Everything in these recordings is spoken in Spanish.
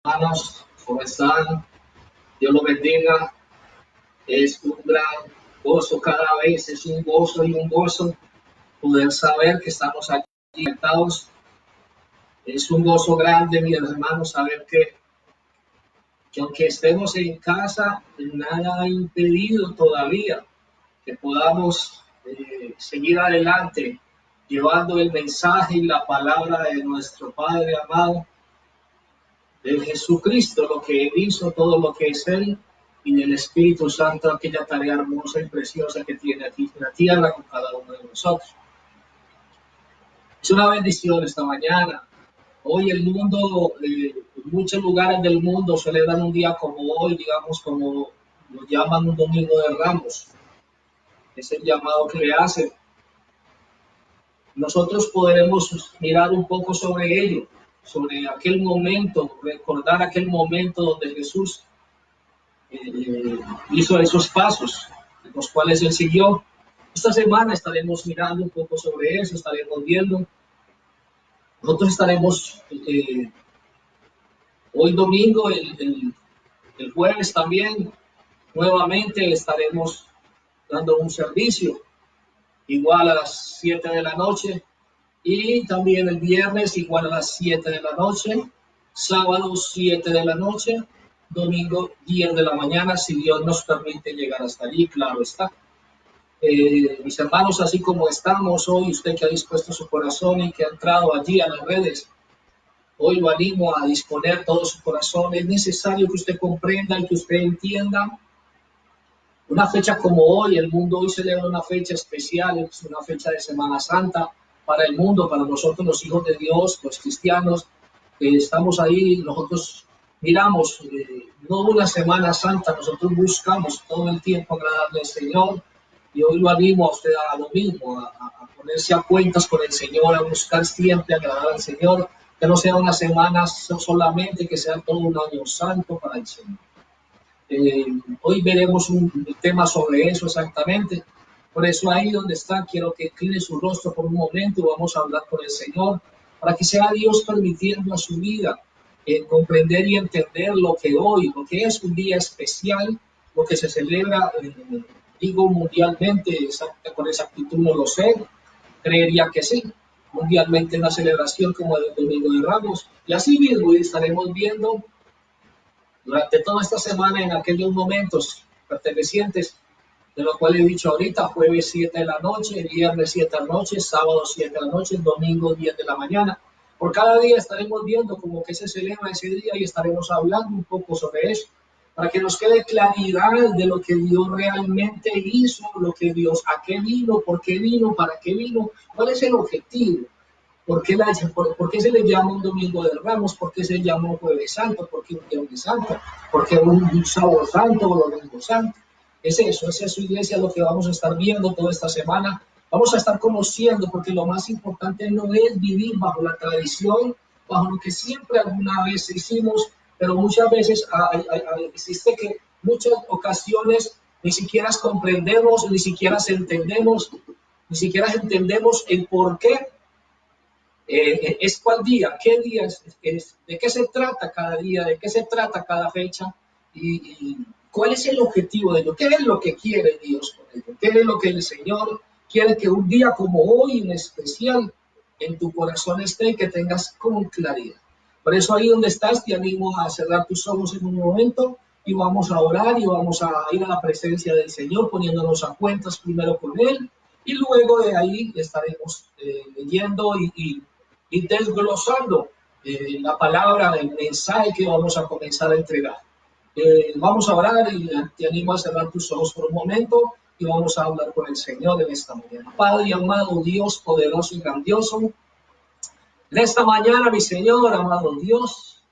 Hermanos, ¿cómo están? Dios los bendiga. Es un gran gozo cada vez, es un gozo y un gozo poder saber que estamos aquí conectados. Es un gozo grande, mis hermanos, saber que aunque estemos en casa, nada ha impedido todavía que podamos seguir adelante, llevando el mensaje y la palabra de nuestro Padre amado, de Jesucristo, lo que Él hizo, todo lo que es Él, y del Espíritu Santo, aquella tarea hermosa y preciosa que tiene aquí en la tierra con cada uno de nosotros. Es una bendición esta mañana. Hoy el mundo, en muchos lugares del mundo celebran un día como hoy, digamos, como lo llaman un domingo de Ramos. Es el llamado que le hacen. Nosotros podremos mirar un poco sobre ello, sobre aquel momento, recordar aquel momento donde Jesús hizo esos pasos, los cuales Él siguió. Esta semana estaremos mirando un poco sobre eso, estaremos viendo. Nosotros estaremos hoy domingo, el jueves también, nuevamente estaremos dando un servicio, igual a las 7 de la noche, y también el viernes igual a las 7 de la noche, sábado 7 de la noche, domingo 10 de la mañana, si Dios nos permite llegar hasta allí, claro está. Mis hermanos, así como estamos hoy, usted que ha dispuesto su corazón y que ha entrado allí a las redes, hoy lo animo a disponer todo su corazón. Es necesario que usted comprenda y que usted entienda. Una fecha como hoy, el mundo hoy celebra una fecha especial, es una fecha de Semana Santa para el mundo, para nosotros los hijos de Dios, los cristianos, que estamos ahí, nosotros miramos, no una Semana Santa, nosotros buscamos todo el tiempo agradarle al Señor, y hoy lo animo a usted a lo mismo, a ponerse a cuentas con el Señor, a buscar siempre agradar al Señor, que no sea una semana solamente, que sea todo un año santo para el Señor. Hoy veremos un tema sobre eso exactamente. Por eso ahí donde está, quiero que incline su rostro por un momento y vamos a hablar con el Señor, para que sea Dios permitiendo a su vida comprender y entender lo que hoy, lo que es un día especial, lo que se celebra, digo mundialmente, con exactitud no lo sé, creería que sí, mundialmente una celebración como el Domingo de Ramos, y así mismo estaremos viendo durante toda esta semana en aquellos momentos pertenecientes, de lo cual he dicho ahorita, jueves 7 de la noche, viernes 7 de la noche, sábado 7 de la noche, domingo 10 de la mañana. Por cada día estaremos viendo cómo que se celebra ese día y estaremos hablando un poco sobre eso, para que nos quede claridad de lo que Dios realmente hizo, lo que Dios, a qué vino, por qué vino, para qué vino, cuál es el objetivo. ¿Por qué se le llama un Domingo de Ramos? ¿Por qué se llama un Jueves Santo? ¿Por qué un Viernes Santo? ¿Por qué un Sábado Santo o Domingo Santo? Es eso, iglesia, lo que vamos a estar viendo toda esta semana. Vamos a estar conociendo, porque lo más importante no es vivir bajo la tradición, bajo lo que siempre alguna vez hicimos, pero muchas veces existe que muchas ocasiones ni siquiera comprendemos, ni siquiera entendemos el por qué. Es cuál día, qué día es, de qué se trata cada día, de qué se trata cada fecha y cuál es el objetivo de ello, qué es lo que quiere Dios con ello, qué es lo que el Señor quiere que un día como hoy en especial en tu corazón esté y que tengas con claridad. Por eso ahí donde estás te animo a cerrar tus ojos en un momento y vamos a orar y vamos a ir a la presencia del Señor poniéndonos a cuentas primero con Él y luego de ahí estaremos leyendo y desglosando la palabra, el mensaje que vamos a comenzar a entregar. Vamos a orar y te animo a cerrar tus ojos por un momento y vamos a hablar con el Señor en esta mañana. Padre amado, Dios poderoso y grandioso, en esta mañana, mi Señor, amado Dios,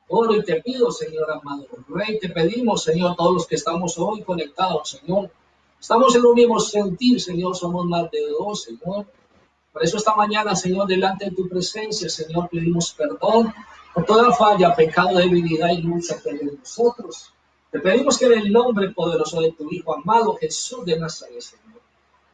oro y te pido, Señor amado Rey, te pedimos, Señor, todos los que estamos hoy conectados, Señor, estamos en un mismo sentir, Señor, somos más de dos, Señor. Por eso esta mañana, Señor, delante de tu presencia, Señor, pedimos perdón por toda falla, pecado, debilidad y lucha que hay en nosotros. Te pedimos que en el nombre poderoso de tu Hijo amado, Jesús de Nazaret, Señor,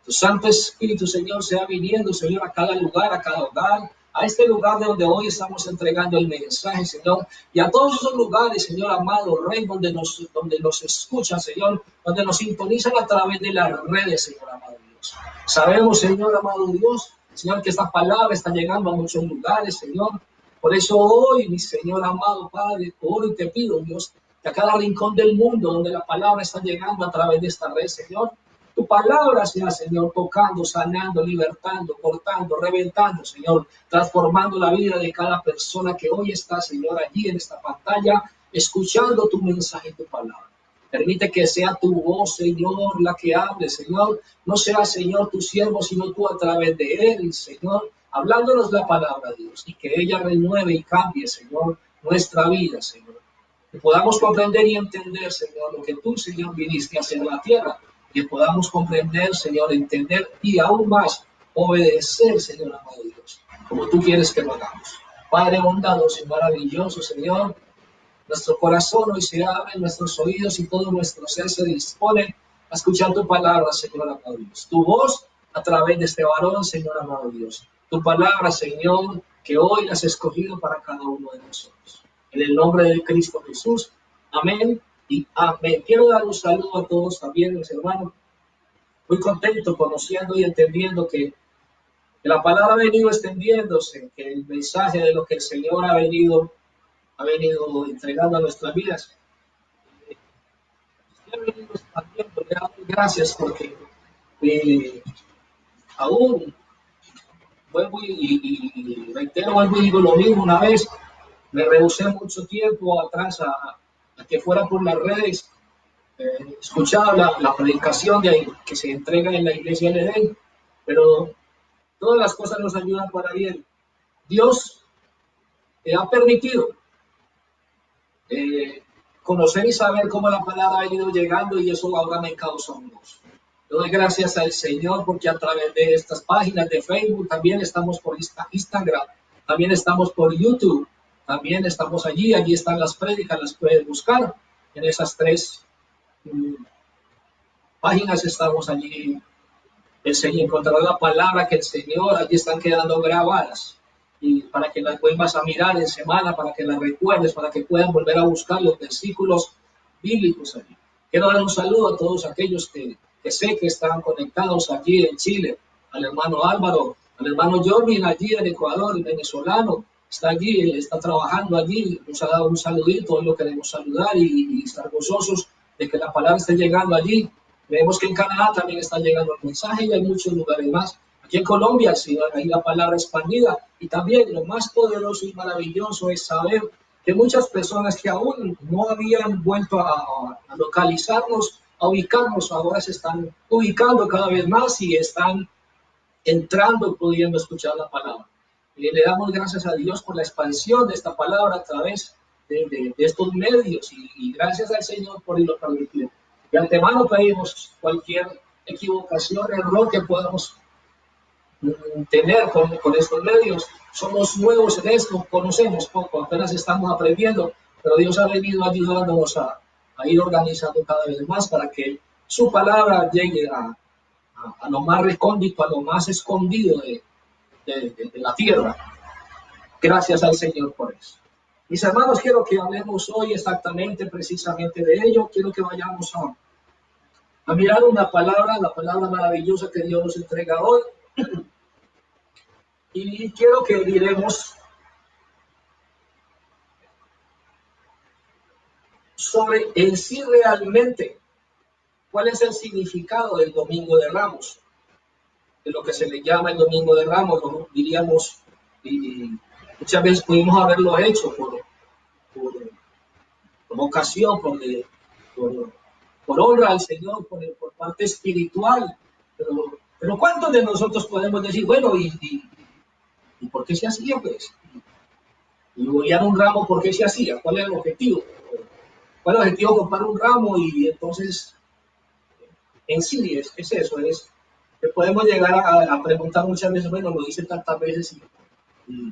tu Santo Espíritu, Señor, sea viniendo, Señor, a cada lugar, a cada hogar, a este lugar de donde hoy estamos entregando el mensaje, Señor, y a todos esos lugares, Señor amado Rey, donde nos escuchan, Señor, donde nos sintonizan a través de las redes, Señor amado Dios. Sabemos, Señor amado Dios, Señor, que esta palabra está llegando a muchos lugares, Señor. Por eso hoy, mi Señor amado Padre, hoy te pido, Dios, que a cada rincón del mundo donde la palabra está llegando a través de esta red, Señor, tu palabra sea, Señor, tocando, sanando, libertando, cortando, reventando, Señor, transformando la vida de cada persona que hoy está, Señor, allí en esta pantalla, escuchando tu mensaje y tu palabra. Permite que sea tu voz, Señor, la que hable, Señor. No sea, Señor, tu siervo, sino tú a través de él, Señor, hablándonos la palabra, Dios, y que ella renueve y cambie, Señor, nuestra vida, Señor. Que podamos comprender y entender, Señor, lo que tú, Señor, viniste a hacer en la tierra. Que podamos comprender, Señor, entender y aún más obedecer, Señor amado Dios, como tú quieres que lo hagamos. Padre bondadoso y maravilloso, Señor, nuestro corazón hoy se abre, nuestros oídos y todo nuestro ser se dispone a escuchar tu palabra, Señor amado Dios. Tu voz a través de este varón, Señor amado Dios. Tu palabra, Señor, que hoy has escogido para cada uno de nosotros. En el nombre de Cristo Jesús. Amén y amén. Quiero dar un saludo a todos también, mis hermanos. Muy contento conociendo y entendiendo que la palabra ha venido extendiéndose, que el mensaje de lo que el Señor ha venido entregando a nuestras vidas. He venido expandiendo, le damos gracias porque aún vuelvo y reitero, vuelvo y digo lo mismo una vez. Me rehusé mucho tiempo atrás a que fuera por las redes, escuchaba la predicación que se entrega en la iglesia de Edén, pero todas las cosas nos ayudan para bien. Dios ha permitido conocer y saber cómo la palabra ha venido llegando y eso ahora me causa un gozo. Doy gracias al Señor porque a través de estas páginas de Facebook también estamos por Instagram, también estamos por YouTube, también estamos allí están las prédicas, las puedes buscar en esas tres páginas, estamos allí. El Señor encontrará la palabra que el Señor, allí están quedando grabadas y para que las vuelvas a mirar en semana, para que las recuerdes, para que puedan volver a buscar los versículos bíblicos allí. Quiero dar un saludo a todos aquellos que sé que están conectados allí en Chile, al hermano Álvaro, al hermano Jorvin allí en Ecuador, el venezolano, está allí, está trabajando allí, nos ha dado un saludito, hoy lo queremos saludar y estar gozosos de que la palabra esté llegando allí. Vemos que en Canadá también está llegando el mensaje y hay muchos lugares más. Aquí en Colombia, sí, hay la palabra expandida. Y también lo más poderoso y maravilloso es saber que muchas personas que aún no habían vuelto a localizarnos, a ubicarnos, ahora se están ubicando cada vez más y están entrando, pudiendo escuchar la palabra. Y le damos gracias a Dios por la expansión de esta palabra a través de estos medios y gracias al Señor por irlo permitido. De antemano pedimos cualquier equivocación, error que podamos tener con estos medios. Somos nuevos en esto, conocemos poco, apenas estamos aprendiendo, pero Dios ha venido ayudándonos a ir organizando cada vez más para que su palabra llegue a lo más recóndito, a lo más escondido de la tierra. Gracias al Señor por eso. Mis hermanos, quiero que hablemos hoy exactamente, precisamente de ello. Quiero que vayamos a mirar una palabra, la palabra maravillosa que Dios nos entrega hoy. Y quiero que miremos sobre en sí realmente cuál es el significado del Domingo de Ramos, de lo que se le llama el Domingo de Ramos, lo diríamos, y muchas veces pudimos haberlo hecho por vocación, por honra al Señor, por parte espiritual, pero ¿cuántos de nosotros podemos decir, bueno, ¿y por qué se hacía, pues? Y bollar un ramo, ¿por qué se hacía? ¿Cuál era el objetivo? ¿Cuál es el objetivo de comprar un ramo? Y entonces, en sí, es eso, que podemos llegar a preguntar muchas veces, bueno, lo hice tantas veces,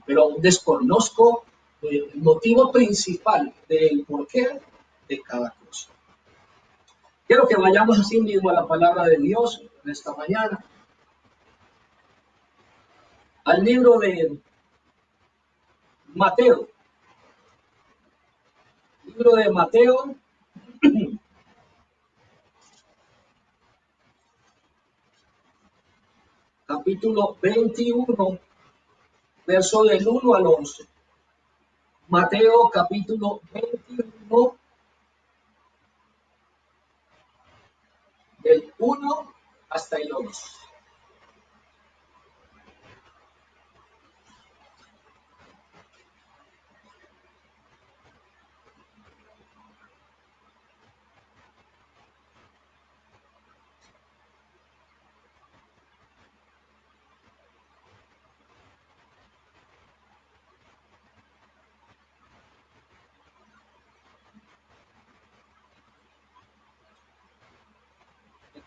pero aún desconozco el motivo principal del porqué de cada cosa. Quiero que vayamos así mismo a la palabra de Dios en esta mañana, al libro de Mateo, libro de Mateo, capítulo 21, verso del 1 al 11. Mateo, capítulo 21, del 1 hasta el 11.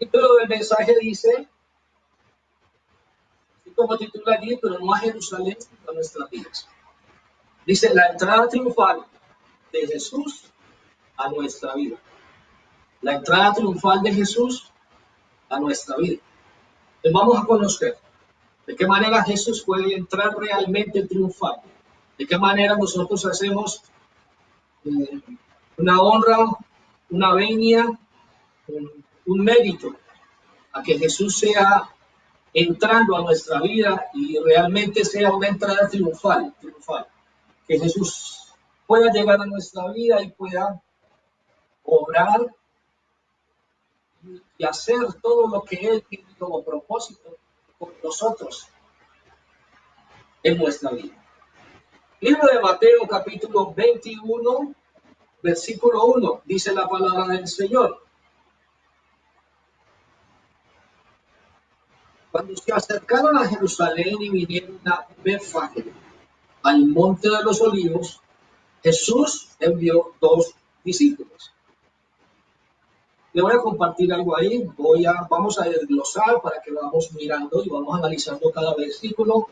El título del mensaje dice, como titula allí, pero no a Jerusalén, sino a nuestras vidas. Dice, la entrada triunfal de Jesús a nuestra vida. La entrada triunfal de Jesús a nuestra vida. Entonces vamos a conocer de qué manera Jesús puede entrar realmente triunfal. De qué manera nosotros hacemos una honra, una venia, un mérito a que Jesús sea entrando a nuestra vida y realmente sea una entrada triunfal. Que Jesús pueda llegar a nuestra vida y pueda obrar y hacer todo lo que Él tiene como propósito con nosotros en nuestra vida. Libro de Mateo, capítulo 21, versículo 1, dice la palabra del Señor. Cuando se acercaron a Jerusalén y vinieron a Betfagé, al monte de los olivos, Jesús envió 2 discípulos. Le voy a compartir algo ahí, vamos a desglosar para que vamos mirando y vamos analizando cada versículo.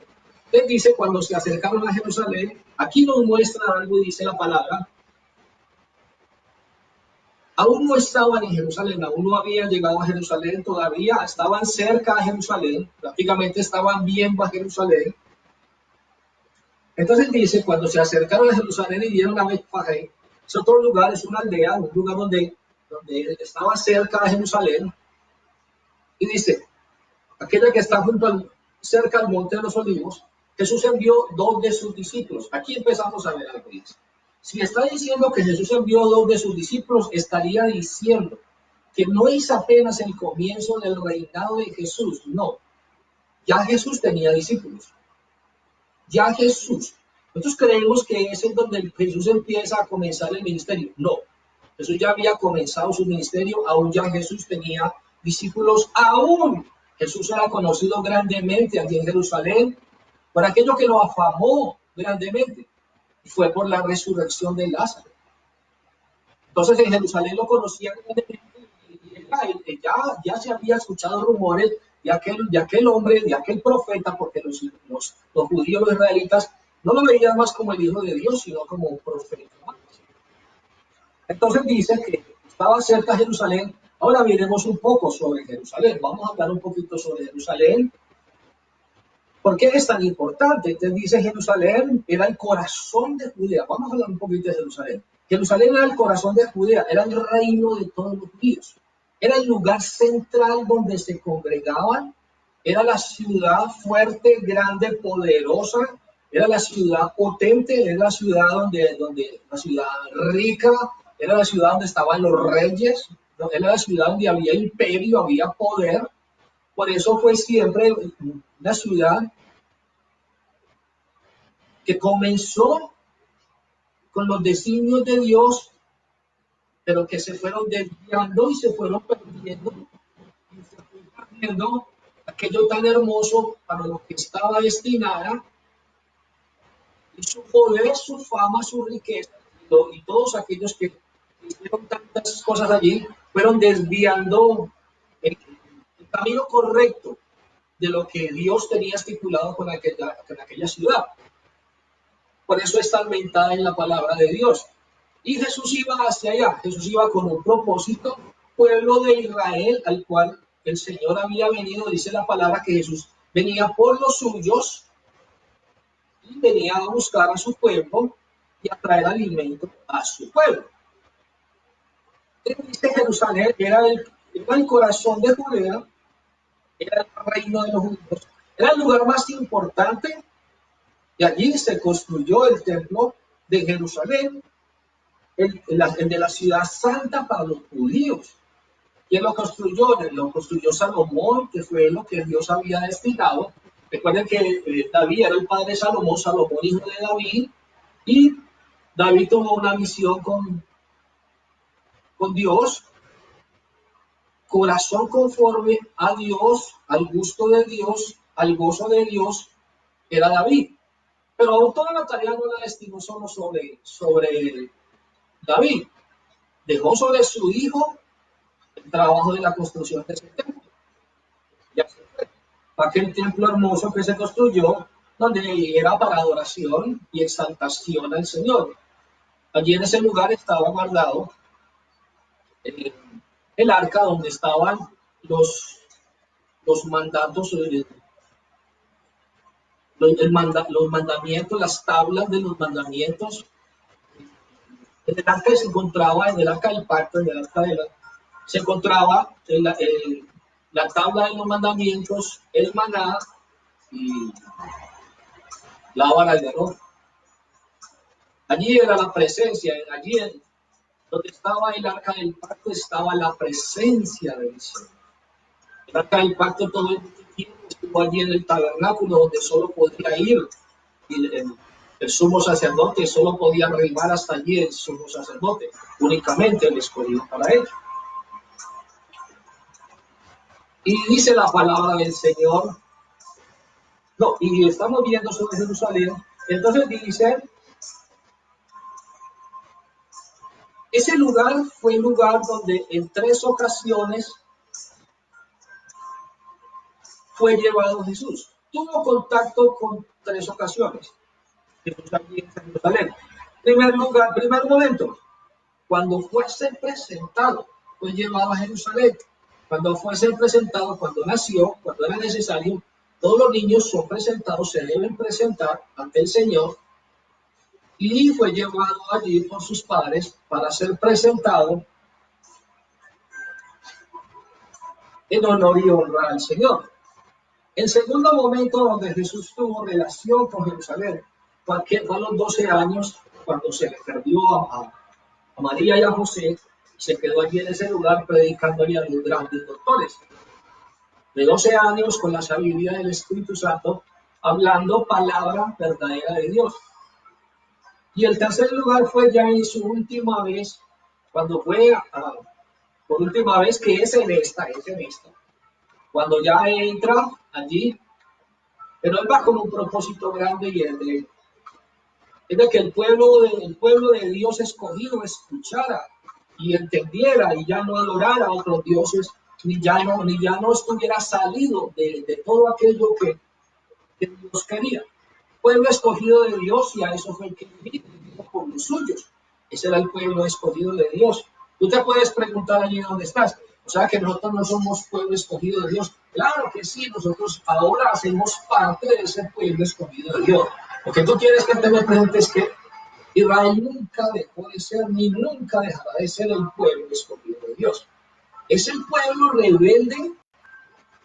Él dice, cuando se acercaron a Jerusalén, aquí nos muestra algo y dice la palabra, aún no estaban en Jerusalén, aún no habían llegado a Jerusalén todavía, estaban cerca de Jerusalén, prácticamente estaban viendo a Jerusalén. Entonces dice, cuando se acercaron a Jerusalén y vieron a Betfagé, es otro lugar, es una aldea, un lugar donde estaba cerca de Jerusalén, y dice, aquella que está cerca al monte de los olivos, Jesús envió 2 de sus discípulos. Aquí empezamos a ver algo. Si está diciendo que Jesús envió 2 de sus discípulos, estaría diciendo que no es apenas el comienzo del reinado de Jesús, no. Ya Jesús tenía discípulos. Ya Jesús. Nosotros creemos que es en donde Jesús empieza a comenzar el ministerio. No. Jesús ya había comenzado su ministerio, aún ya Jesús tenía discípulos, aún Jesús era conocido grandemente allí en Jerusalén por aquello que lo afamó grandemente, y fue por la resurrección de Lázaro. Entonces en Jerusalén lo conocían grandemente y ya se había escuchado rumores de aquel hombre, de aquel profeta, porque los judíos, los israelitas, no lo veían más como el Hijo de Dios, sino como un profeta. Entonces dice que estaba cerca de Jerusalén. Ahora miremos un poco sobre Jerusalén. Vamos a hablar un poquito sobre Jerusalén. ¿Por qué es tan importante? Entonces dice Jerusalén era el corazón de Judea. Vamos a hablar un poquito de Jerusalén. Jerusalén era el corazón de Judea, era el reino de todos los judíos. Era el lugar central donde se congregaban. Era la ciudad fuerte, grande, poderosa. Era la ciudad potente, era la ciudad la ciudad rica. Era la ciudad donde estaban los reyes, era la ciudad donde había imperio, había poder. Por eso fue siempre una ciudad que comenzó con los designios de Dios, pero que se fueron desviando y se fueron perdiendo. Y se fue perdiendo aquello tan hermoso para lo que estaba destinada, y su poder, su fama, su riqueza, y todos aquellos que hicieron tantas cosas allí, fueron desviando el camino correcto de lo que Dios tenía estipulado con aquella ciudad. Por eso está inventada en la palabra de Dios. Y Jesús iba hacia allá, Jesús iba con un propósito, pueblo de Israel, al cual el Señor había venido, dice la palabra que Jesús venía por los suyos, y venía a buscar a su pueblo y a traer alimento a su pueblo. Dice Jerusalén era el corazón de Judea, era el reino de los judíos, era el lugar más importante y allí se construyó el templo de Jerusalén, el de la ciudad santa para los judíos. ¿Quién lo construyó? Lo construyó Salomón, que fue lo que Dios había destinado. Recuerden que David era el padre de Salomón, Salomón hijo de David, y David tuvo una misión con Dios, corazón conforme a Dios, al gusto de Dios, al gozo de Dios, era David. Pero aún toda la tarea no la destinó solo sobre David. Dejó sobre su hijo el trabajo de la construcción de ese templo. Ya se fue. Aquel templo hermoso que se construyó, donde era para adoración y exaltación al Señor. Allí en ese lugar estaba guardado el arca donde estaban los mandatos, los mandamientos, las tablas de los mandamientos. En el arca se encontraba, en el arca del pacto, en el arca se encontraba la tabla de los mandamientos, el maná y la vara de arroz. Allí era la presencia, allí donde estaba el arca del pacto estaba la presencia del Señor. El arca del pacto todo el tiempo estuvo allí en el tabernáculo donde solo podía ir el sumo sacerdote, solo podía arribar hasta allí el sumo sacerdote, únicamente el escogido para ello. Y dice la palabra del Señor, no, y estamos viendo sobre Jerusalén, entonces dice, ese lugar fue el lugar donde en 3 ocasiones fue llevado Jesús. Tuvo contacto con 3 ocasiones. Jesús allí en Jerusalén. Primer momento, cuando fuese presentado, fue llevado a Jerusalén. Cuando fuese presentado, cuando nació, cuando era necesario, todos los niños son presentados, se deben presentar ante el Señor. Y fue llevado allí por sus padres para ser presentado en honor y honra al Señor. El segundo momento donde Jesús tuvo relación con Jerusalén fue a los 12 años, cuando se le perdió a María y a José, se quedó allí en ese lugar predicándole a los grandes doctores. De 12 años, con la sabiduría del Espíritu Santo, hablando palabra verdadera de Dios. Y el tercer lugar fue ya en su última vez, cuando fue por última vez, que es en esta, cuando ya entra allí, pero él va con un propósito grande y es de que el pueblo de Dios escogido escuchara y entendiera y ya no adorara a otros dioses, ni ya no estuviera salido de todo aquello que Dios quería. Pueblo escogido de Dios, y a eso fue el que vino por los suyos. Ese era el pueblo escogido de Dios. Tú te puedes preguntar allí donde estás, o sea que nosotros no somos pueblo escogido de Dios. Claro que sí, nosotros ahora hacemos parte de ese pueblo escogido de Dios. Lo que tú quieres que te me presentes es que Israel nunca dejó de ser, ni nunca dejará de ser el pueblo escogido de Dios. Es el pueblo rebelde,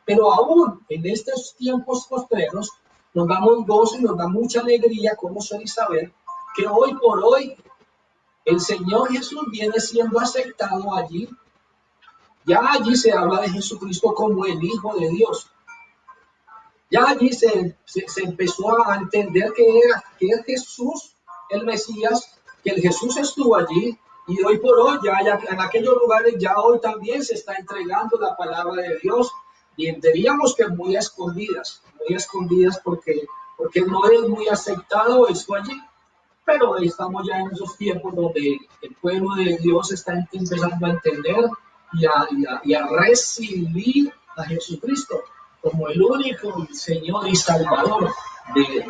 pero aún en estos tiempos postreros nos damos gozo y nos da mucha alegría conocer y saber que hoy por hoy el Señor Jesús viene siendo aceptado allí. Ya allí se habla de Jesucristo como el Hijo de Dios. Ya allí se empezó a entender que es Jesús el Mesías, que el Jesús estuvo allí, y hoy por hoy ya en aquellos lugares ya hoy también se está entregando la palabra de Dios, y diríamos que muy escondidas porque no es muy aceptado esto allí. Pero estamos ya en esos tiempos donde el pueblo de Dios está empezando a entender y a recibir a Jesucristo como el único Señor y Salvador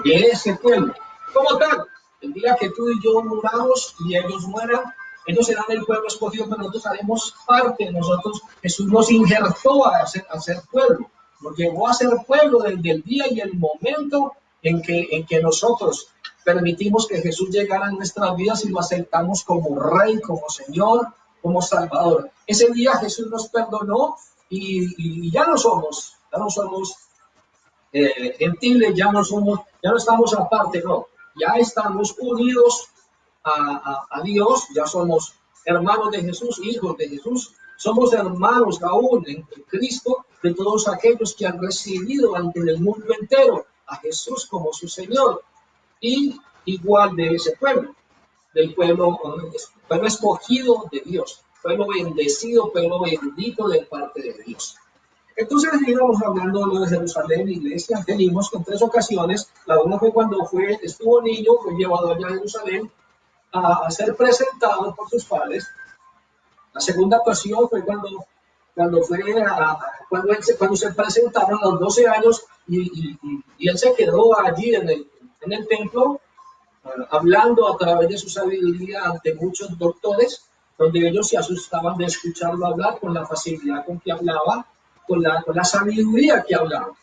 de ese pueblo. Como tal, el día que tú y yo muramos y ellos mueran, ellos serán el pueblo escogido, pero nosotros haremos parte. Jesús nos injertó a ser pueblo, nos llevó a ser pueblo desde el día y el momento en que nosotros permitimos que Jesús llegara a nuestras vidas y lo aceptamos como Rey, como Señor, como Salvador. Ese día Jesús nos perdonó y ya no somos gentiles, ya no estamos aparte, no, ya estamos unidos a Dios, ya somos hermanos de Jesús, hijos de Jesús, somos hermanos aún en Cristo de todos aquellos que han recibido ante el mundo entero a Jesús como su Señor, y igual de ese pueblo, del pueblo escogido de Dios, pueblo bendecido, pueblo bendito de parte de Dios. Entonces íbamos hablando de lo de Jerusalén, iglesia, venimos en 3 ocasiones. La una fue cuando estuvo niño, fue llevado allá a Jerusalén a ser presentado por sus padres. La segunda ocasión fue cuando se presentaron a los 12 años y él se quedó allí en el templo, hablando a través de su sabiduría ante muchos doctores, donde ellos se asustaban de escucharlo hablar con la facilidad con que hablaba, con la sabiduría que hablaba.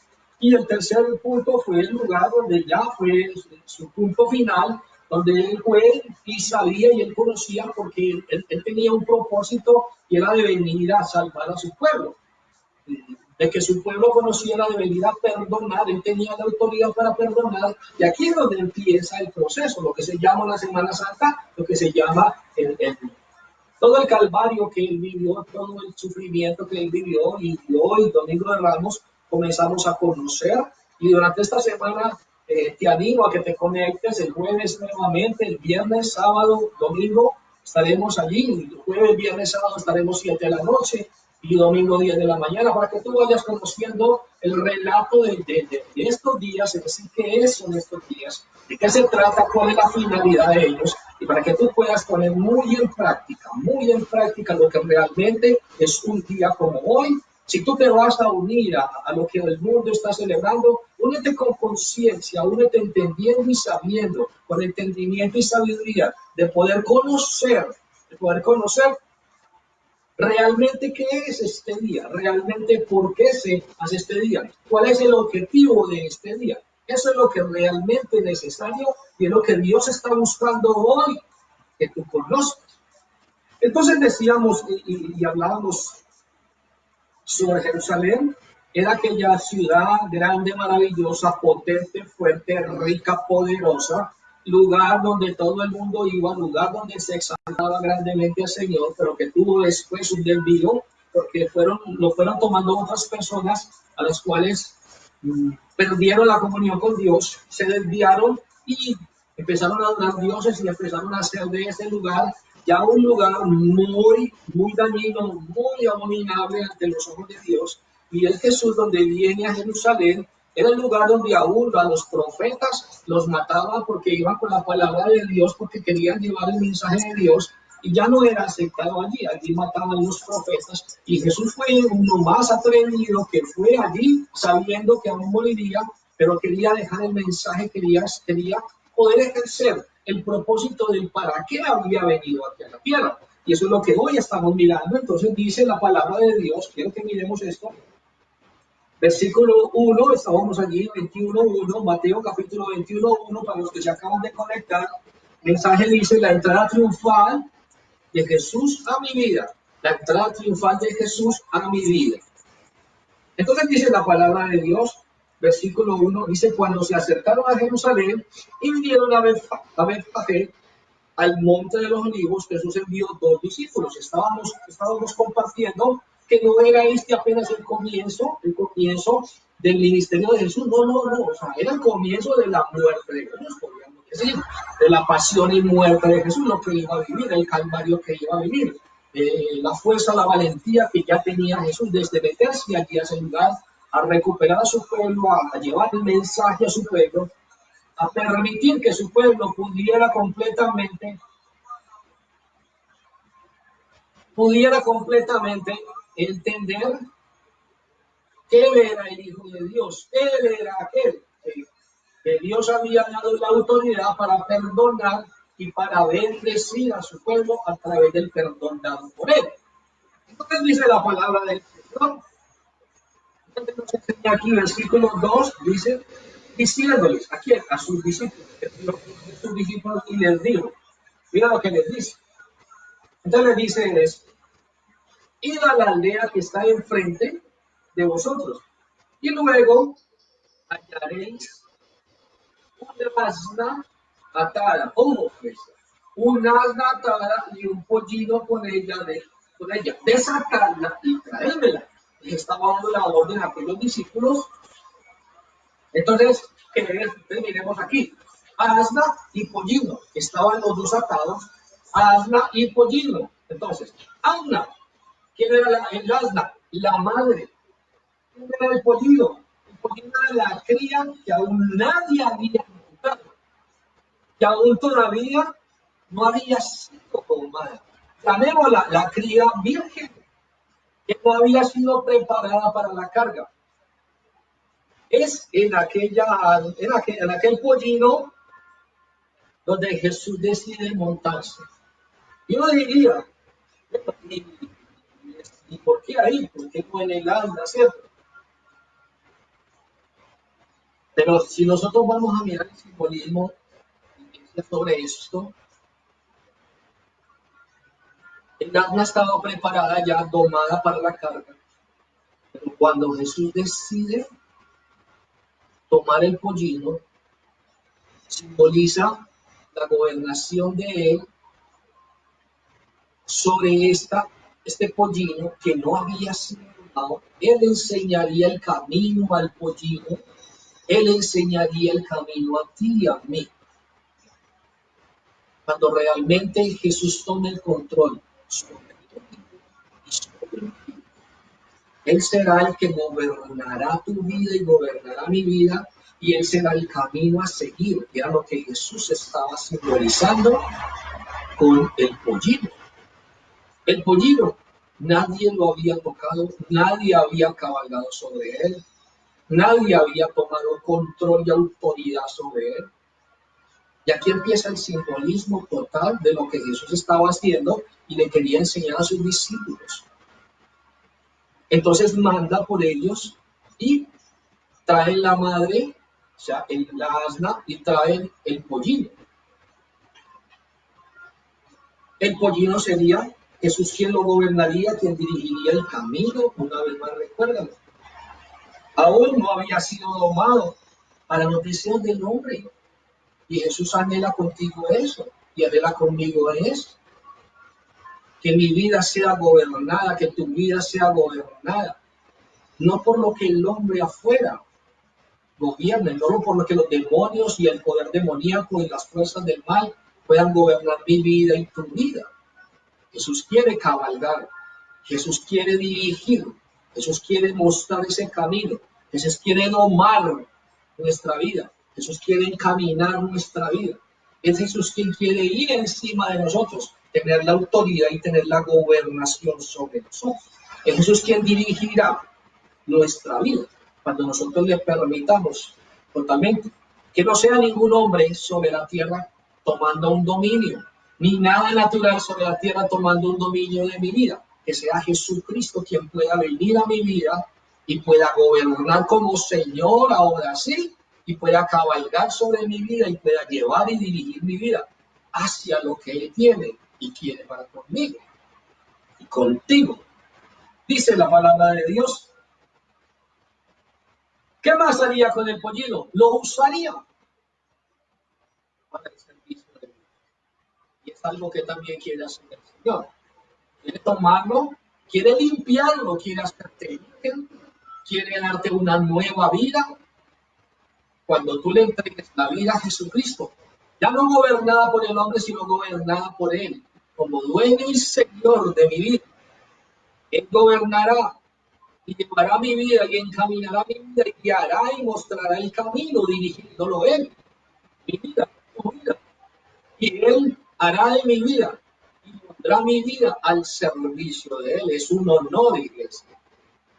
Y el tercer punto fue el lugar donde ya fue su punto final, donde él fue y sabía y él conocía, porque él tenía un propósito y era de venir a salvar a su pueblo, de que su pueblo conociera, de venir a perdonar. Él tenía la autoridad para perdonar, y aquí es donde empieza el proceso, lo que se llama la Semana Santa, lo que se llama todo el calvario que él vivió, todo el sufrimiento que él vivió, y hoy, Domingo de Ramos, comenzamos a conocer. Y durante esta semana te animo a que te conectes el jueves nuevamente, el viernes, sábado, domingo, estaremos allí. El jueves, viernes, sábado estaremos 7 de la noche y domingo 10 de la mañana, para que tú vayas conociendo el relato de estos días, es decir, qué son estos días, de qué se trata, cuál es la finalidad de ellos, y para que tú puedas poner muy en práctica lo que realmente es un día como hoy. Si tú te vas a unir a lo que el mundo está celebrando, únete con conciencia, únete entendiendo y sabiendo, con entendimiento y sabiduría, de poder conocer realmente qué es este día, realmente por qué se hace este día, cuál es el objetivo de este día. Eso es lo que realmente es necesario y es lo que Dios está buscando hoy, que tú conozcas. Entonces decíamos y hablábamos sobre Jerusalén. Era aquella ciudad grande, maravillosa, potente, fuerte, rica, poderosa, lugar donde todo el mundo iba, lugar donde se exaltaba grandemente al Señor, pero que tuvo después un desvío, porque lo fueron tomando otras personas a las cuales perdieron la comunión con Dios, se desviaron y empezaron a adorar dioses y empezaron a hacer de ese lugar ya un lugar muy, muy dañino, muy abominable ante los ojos de Dios. Y el Jesús, donde viene a Jerusalén, era el lugar donde aún a los profetas los mataban porque iban con la palabra de Dios, porque querían llevar el mensaje de Dios, y ya no era aceptado allí mataban a los profetas. Y Jesús fue uno más atrevido, que fue allí sabiendo que aún moriría, pero quería dejar el mensaje, quería poder ejercer el propósito del para qué había venido aquí a la tierra. Y eso es lo que hoy estamos mirando. Entonces dice la palabra de Dios, quiero que miremos esto. Versículo 1, estábamos allí, 21.1, Mateo capítulo 21.1, para los que se acaban de conectar. El mensaje dice: la entrada triunfal de Jesús a mi vida. La entrada triunfal de Jesús a mi vida. Entonces dice la palabra de Dios, versículo 1, dice: cuando se acercaron a Jerusalén y vinieron a Betfagé, al monte de los olivos, Jesús envió 2 discípulos. Estábamos compartiendo que no era este apenas el comienzo del ministerio de Jesús, no, o sea, era el comienzo de la muerte de Jesús, podríamos decir, de la pasión y muerte de Jesús, lo que iba a vivir, el calvario que iba a vivir, la fuerza, la valentía que ya tenía Jesús desde meterse allí a ese lugar, a recuperar a su pueblo, a llevar el mensaje a su pueblo, a permitir que su pueblo pudiera completamente entender que él era el Hijo de Dios, él era aquel que Dios había dado la autoridad para perdonar y para bendecir a su pueblo a través del perdón dado por él. Entonces dice la palabra del Señor. Entonces nos enseña aquí, versículo 2, dice: diciéndoles, ¿a quién? A sus discípulos. Sus discípulos y les dijo, mira lo que les dice. Entonces les dice esto, id a la aldea que está enfrente de vosotros y luego hallaréis una asna atada, ¿cómo pues? Una asna atada y un pollino con ella, desatadla y traédmela. Y estaba dando la orden a aquellos discípulos. Entonces, miremos aquí. Asna y pollino. Estaban los dos atados. Asna y pollino. Entonces, Asna. ¿Quién era el asna? La madre. ¿Quién era el pollino? El pollino era la cría que aún nadie había encontrado. Que aún todavía no había sido tomada. Llamémosla la cría virgen, que no había sido preparada para la carga. Es en aquel pollino donde Jesús decide montarse. Y uno diría, ¿y por qué ahí? ¿Por qué no en el alma, cierto? Pero si nosotros vamos a mirar el simbolismo sobre esto, el alma estaba preparada ya, domada para la carga. Pero cuando Jesús decide tomar el pollino, simboliza la gobernación de él sobre este pollino que no había sido tomado. Él enseñaría el camino al pollino, él enseñaría el camino a ti y a mí. Cuando realmente Jesús tome el control sobre tu vida y sobre ti, él será el que gobernará tu vida y gobernará mi vida, y él será el camino a seguir. Era lo que Jesús estaba simbolizando con el pollino. El pollino, nadie lo había tocado, nadie había cabalgado sobre él, nadie había tomado control y autoridad sobre él. Y aquí empieza el simbolismo total de lo que Jesús estaba haciendo y le quería enseñar a sus discípulos. Entonces manda por ellos y traen la madre, o sea, la asna, y traen el pollino. El pollino sería Jesús quien lo gobernaría, quien dirigiría el camino. Una vez más, recuérdalo. Aún no había sido domado para los deseos del hombre. Y Jesús anhela contigo eso, y anhela conmigo eso. Que mi vida sea gobernada, que tu vida sea gobernada. No por lo que el hombre afuera gobierne, no por lo que los demonios y el poder demoníaco y las fuerzas del mal puedan gobernar mi vida y tu vida. Jesús quiere cabalgar, Jesús quiere dirigir, Jesús quiere mostrar ese camino, Jesús quiere domar nuestra vida, Jesús quiere encaminar nuestra vida. Es Jesús quien quiere ir encima de nosotros, tener la autoridad y tener la gobernación sobre nosotros. Es Jesús quien dirigirá nuestra vida cuando nosotros le permitamos totalmente. Que no sea ningún hombre sobre la tierra tomando un dominio, ni nada natural sobre la tierra tomando un dominio de mi vida. Que sea Jesucristo quien pueda venir a mi vida y pueda gobernar como Señor ahora sí, y pueda cabalgar sobre mi vida y pueda llevar y dirigir mi vida hacia lo que Él tiene y quiere para conmigo y contigo. Dice la palabra de Dios. ¿Qué más haría con el pollino? Lo usaría para el servicio de Dios. Y es algo que también quiere hacer el Señor. Quiere tomarlo, quiere limpiarlo, quiere hacerte limpio, quiere darte una nueva vida. Cuando tú le entregues la vida a Jesucristo, ya no gobernada por el hombre, sino gobernada por Él, como dueño y Señor de mi vida. Él gobernará y llevará mi vida y encaminará mi vida y guiará y mostrará el camino dirigiéndolo Él, mi vida, tu vida. Y Él hará de mi vida y pondrá mi vida al servicio de Él. Es un honor, iglesia.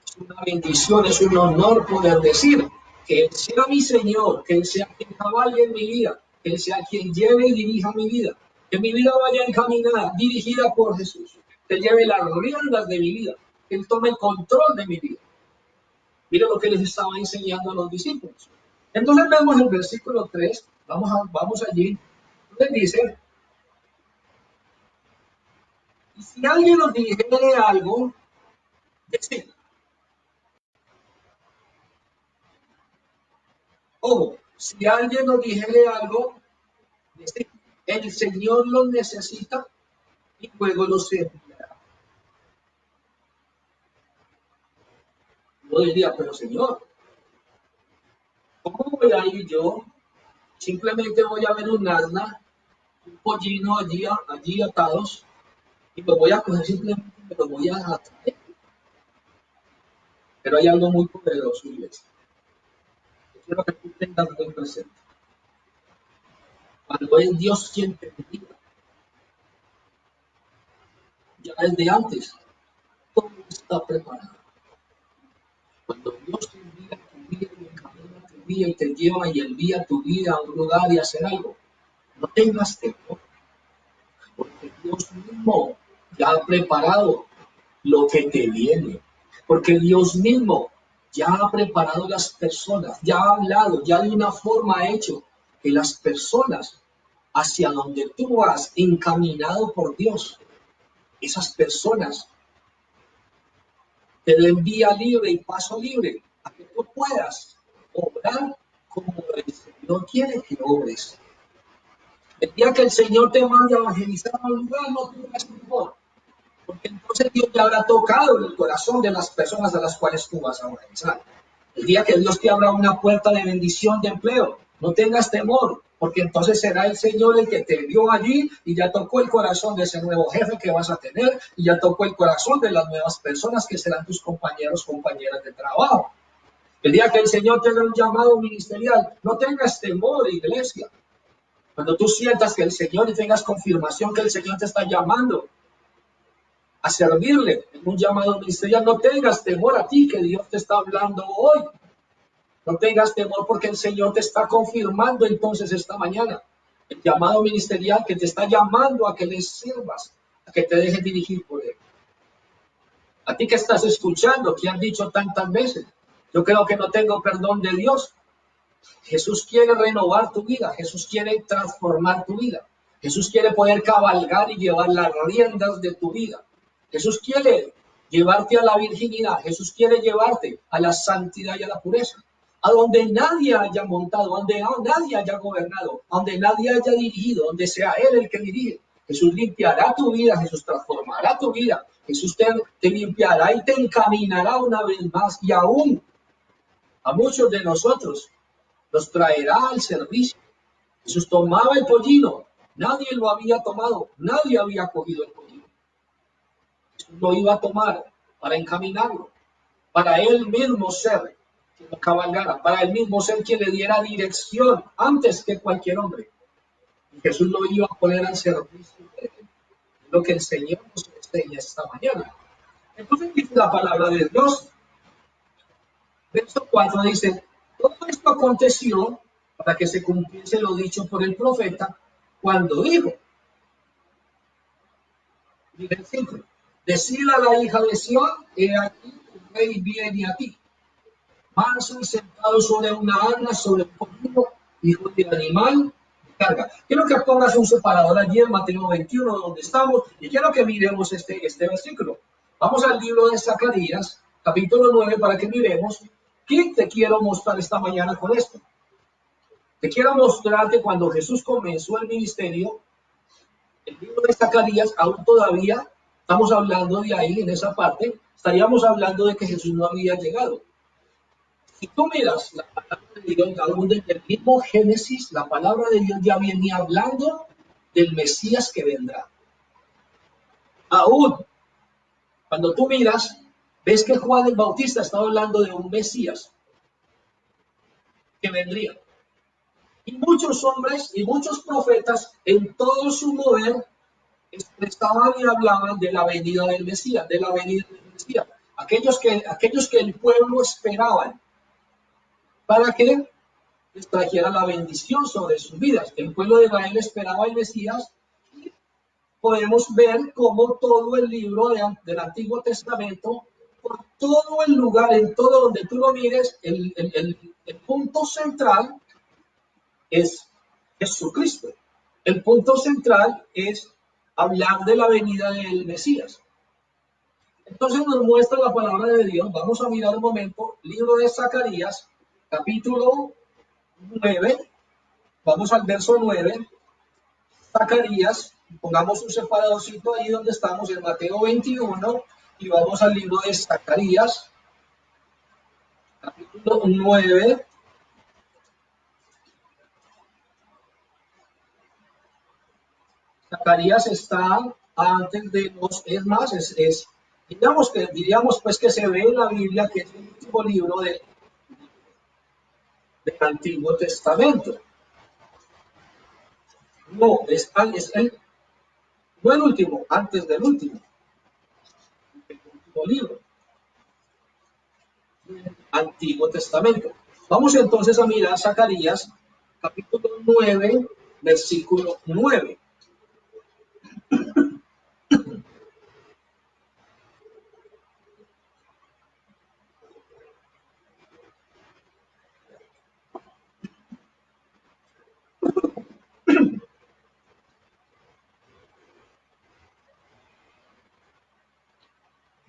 Es una bendición, es un honor poder decir que Él sea mi Señor, que Él sea quien cabalgue en mi vida, que Él sea quien lleve y dirija mi vida, que mi vida vaya encaminada, dirigida por Jesús, que Él lleve las riendas de mi vida, que Él tome el control de mi vida. Mira lo que les estaba enseñando a los discípulos. Entonces vemos el versículo 3, vamos allí, donde dice, y si alguien nos dijere algo, decid. Ojo, si alguien nos dijere algo, decid. El Señor lo necesita y luego lo enviará. Yo diría, pero Señor, ¿cómo voy a ir yo? Simplemente voy a ver un asna, un pollino allí atados, y lo voy a coger simplemente, me lo voy a atraer. Pero hay algo muy poderoso, iglesia. Yo quiero que tú tengas muy presente. Cuando es Dios quien te envía, ya desde antes, todo está preparado. Cuando Dios te envía tu vida y encamina tu vida y te lleva y envía tu vida a un lugar y a hacer algo, no tengas temor, porque Dios mismo ya ha preparado lo que te viene. Porque Dios mismo ya ha preparado las personas, ya ha hablado, ya de una forma ha hecho que las personas hacia donde tú vas, encaminado por Dios, esas personas te den vía libre y paso libre a que tú puedas obrar como el Señor quiere que obres. El día que el Señor te mande a evangelizar a un lugar, no tengas temor, porque entonces Dios ya habrá tocado en el corazón de las personas a las cuales tú vas a evangelizar. El día que Dios te abra una puerta de bendición de empleo, no tengas temor, porque entonces será el Señor el que te envió allí y ya tocó el corazón de ese nuevo jefe que vas a tener y ya tocó el corazón de las nuevas personas que serán tus compañeros, compañeras de trabajo. El día que el Señor te haga un llamado ministerial, no tengas temor, iglesia. Cuando tú sientas que el Señor y tengas confirmación que el Señor te está llamando a servirle en un llamado ministerial, no tengas temor a ti que Dios te está hablando hoy. No tengas temor porque el Señor te está confirmando entonces esta mañana el llamado ministerial que te está llamando a que le sirvas, a que te dejes dirigir por él. A ti que estás escuchando, que han dicho tantas veces, yo creo que no tengo perdón de Dios. Jesús quiere renovar tu vida, Jesús quiere transformar tu vida, Jesús quiere poder cabalgar y llevar las riendas de tu vida. Jesús quiere llevarte a la virginidad, Jesús quiere llevarte a la santidad y a la pureza, a donde nadie haya montado, donde nadie haya gobernado, donde nadie haya dirigido, donde sea Él el que dirige. Jesús limpiará tu vida, Jesús transformará tu vida, Jesús te limpiará y te encaminará una vez más y aún a muchos de nosotros los traerá al servicio. Jesús tomaba el pollino, nadie lo había tomado, nadie había cogido el pollino. Jesús lo iba a tomar para encaminarlo, para él mismo ser quien lo cabalgara, para él mismo ser quien le diera dirección antes que cualquier hombre. Y Jesús lo iba a poner al servicio de él, lo que el Señor nos enseña esta mañana. Entonces dice la palabra de Dios, verso 4 dice, todo esto aconteció para que se cumpliese lo dicho por el profeta cuando dijo, mira el 5, decirle a la hija de Sión, he aquí tu rey viene a ti, manso y sentado sobre una asna, sobre un pollino, hijo de animal de carga. Quiero que pongas un separador allí en Mateo 21, donde estamos, y quiero que miremos este versículo. Vamos al libro de Zacarías, capítulo 9, para que miremos qué te quiero mostrar esta mañana con esto. Te quiero mostrar que cuando Jesús comenzó el ministerio, el libro de Zacarías, aún todavía estamos hablando de ahí, en esa parte, estaríamos hablando de que Jesús no había llegado. Si tú miras la palabra de Dios, aún desde el mismo Génesis, la palabra de Dios ya venía hablando del Mesías que vendrá. Aún, cuando tú miras, ves que Juan el Bautista estaba hablando de un Mesías que vendría. Y muchos hombres y muchos profetas en todo su mover expresaban y hablaban de la venida del Mesías, de la venida del Mesías. Aquellos que el pueblo esperaban para que les trajera la bendición sobre sus vidas. El pueblo de Israel esperaba al Mesías y podemos ver cómo todo el libro del Antiguo Testamento, por todo el lugar, en todo donde tú lo mires, el punto central es Jesucristo. El punto central es hablar de la venida del Mesías. Entonces nos muestra la palabra de Dios. Vamos a mirar un momento, libro de Zacarías, capítulo 9. Vamos al verso 9. Zacarías, pongamos un separadorcito ahí donde estamos en Mateo 21 y vamos al libro de Zacarías, capítulo 9. Zacarías está antes de los, es más, diríamos pues que se ve en la Biblia que es el último libro del Antiguo Testamento. No, no el último, antes del último. El último libro del Antiguo Testamento. Vamos entonces a mirar Zacarías, capítulo 9, versículo 9.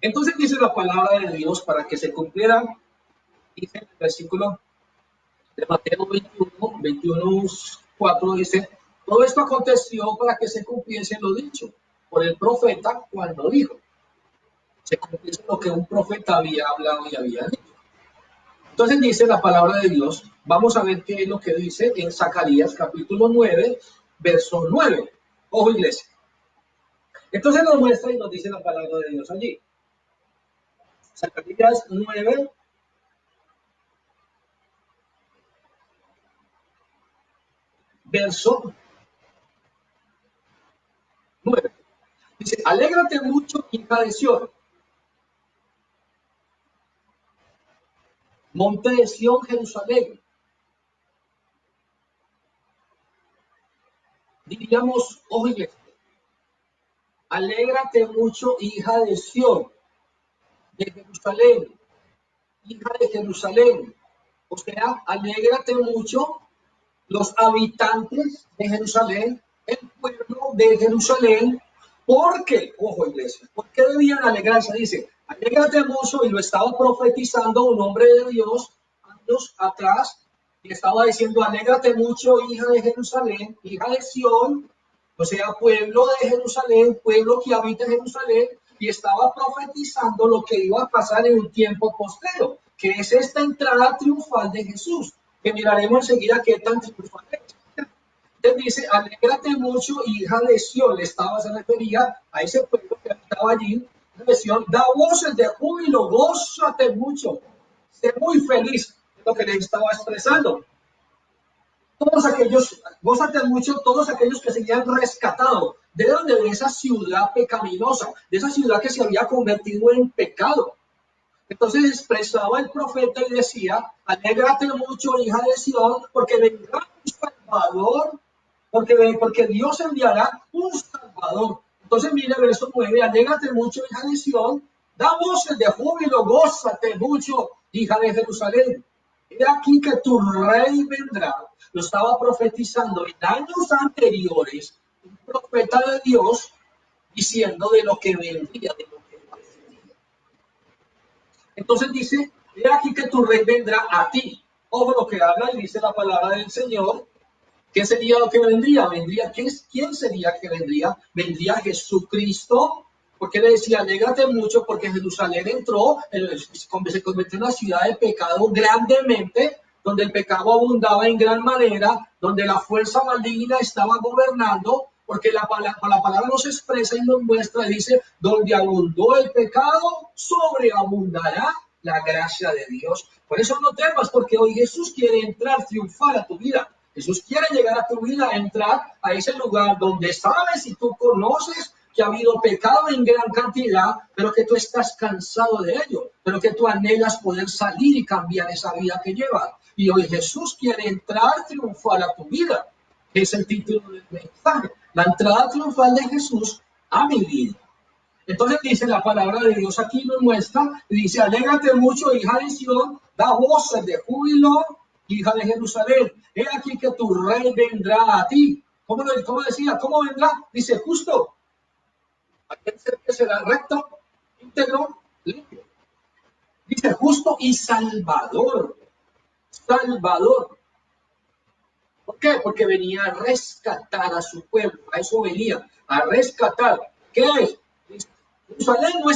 Entonces dice la palabra de Dios para que se cumpliera, dice el versículo de Mateo 21, 4 dice, todo esto aconteció para que se cumpliese lo dicho por el profeta cuando dijo, se cumpliese lo que un profeta había hablado y había dicho. Entonces dice la palabra de Dios, vamos a ver qué es lo que dice en Zacarías capítulo 9, verso 9. Ojo iglesia. Entonces nos muestra y nos dice la palabra de Dios allí. Zacarías 9, verso 9. Dice, alégrate mucho, hija de Sión. Monte de Sión, Jerusalén. Diríamos, ojo iglesia, alégrate mucho, hija de Sión, de Jerusalén, hija de Jerusalén. O sea, alégrate mucho los habitantes de Jerusalén, el pueblo de Jerusalén, porque, ojo iglesia, ¿por qué debían alegrarse? Dice, alégrate mucho, y lo estaba profetizando un hombre de Dios años atrás, y estaba diciendo, alégrate mucho, hija de Jerusalén, hija de Sión, o sea, pueblo de Jerusalén, pueblo que habita en Jerusalén, y estaba profetizando lo que iba a pasar en un tiempo posterior, que es esta entrada triunfal de Jesús, que miraremos enseguida qué tan triunfal es. Entonces dice, alégrate mucho, hija de Sión, se refería a ese pueblo que estaba allí, de Sión, da voces de júbilo, gózate mucho, sé muy feliz, es lo que le estaba expresando. Todos aquellos, gózate mucho, todos aquellos que se habían rescatado. ¿De dónde? De esa ciudad pecaminosa, de esa ciudad que se había convertido en pecado. Entonces expresaba el profeta y decía, alégrate mucho, hija de Sión, porque vendrá un Salvador, porque Dios enviará un Salvador. Entonces mire el verso 9, alégrate mucho, hija de Sión, da voces de júbilo, gózate mucho, hija de Jerusalén. He aquí que tu rey vendrá. Lo estaba profetizando en años anteriores, un profeta de Dios, diciendo de lo que vendría, de lo que pasaría. Entonces dice, he aquí que tu rey vendrá a ti. Ojo lo que habla y dice la palabra del Señor. ¿Qué sería lo que vendría? ¿Quién sería que vendría? Vendría Jesucristo, porque le decía, alégrate mucho, porque Jerusalén entró, se convirtió en una ciudad de pecado grandemente, donde el pecado abundaba en gran manera, donde la fuerza maligna estaba gobernando, porque la palabra nos expresa y nos muestra, dice, donde abundó el pecado, sobreabundará la gracia de Dios. Por eso no temas, porque hoy Jesús quiere entrar, triunfar a tu vida. Jesús quiere llegar a tu vida, entrar a ese lugar donde sabes y tú conoces que ha habido pecado en gran cantidad, pero que tú estás cansado de ello, pero que tú anhelas poder salir y cambiar esa vida que llevas. Y hoy Jesús quiere entrar triunfal a tu vida. Es el título del mensaje. La entrada triunfal de Jesús a mi vida. Entonces dice la palabra de Dios aquí nos muestra, y dice, alégrate mucho, hija de Sión, da voces de júbilo, hija de Jerusalén. He aquí que tu rey vendrá a ti. ¿Cómo decía? ¿Cómo vendrá? Dice, justo. Aquel ser que será recto, íntegro, limpio. Dice, justo y salvador. Salvador. ¿Por qué? Porque venía a rescatar a su pueblo. A eso venía, a rescatar. ¿Qué es? Jerusalén, no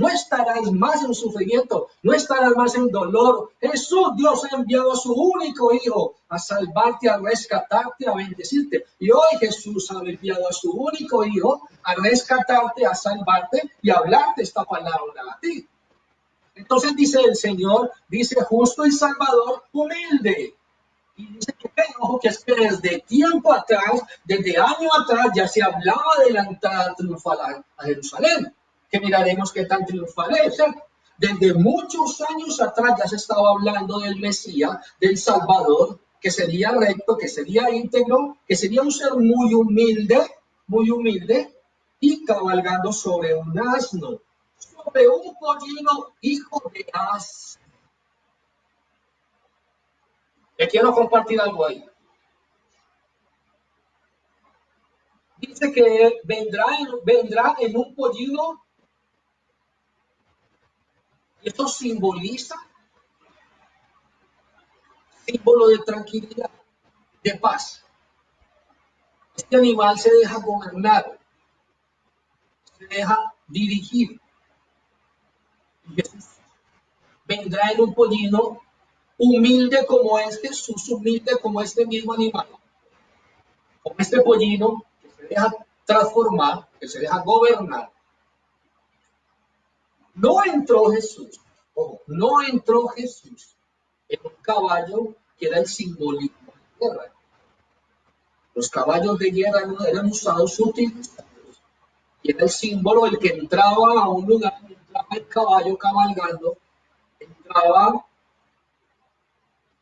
estarás más en sufrimiento, no estarás más en dolor. Jesús, Dios ha enviado a su único Hijo a salvarte, a rescatarte, a bendecirte. Y hoy Jesús ha enviado a su único Hijo a rescatarte, a salvarte y a hablarte esta palabra a ti. Entonces dice el Señor, dice justo y salvador, humilde. Y dice que, ojo, que es que desde tiempo atrás, desde años atrás, ya se hablaba de la entrada triunfal a Jerusalén, que miraremos qué tan triunfal es, ¿cierto? Desde muchos años atrás ya se estaba hablando del Mesías, del Salvador, que sería recto, que sería íntegro, que sería un ser muy humilde, y cabalgando sobre un asno, sobre un pollino hijo de asno. Le quiero compartir algo ahí. Dice que vendrá en un pollino, y esto simboliza, símbolo de tranquilidad, de paz. Este animal se deja gobernar, se deja dirigir. Y Jesús vendrá en un pollino humilde como es Jesús, humilde como este mismo animal, como este pollino que se deja transformar, que se deja gobernar. No entró Jesús, ojo, no entró Jesús en un caballo que era el simbolismo de guerra. Los caballos de guerra no eran usados, utilizados. Y era el símbolo, el que entraba a un lugar, entraba el caballo cabalgando, entraba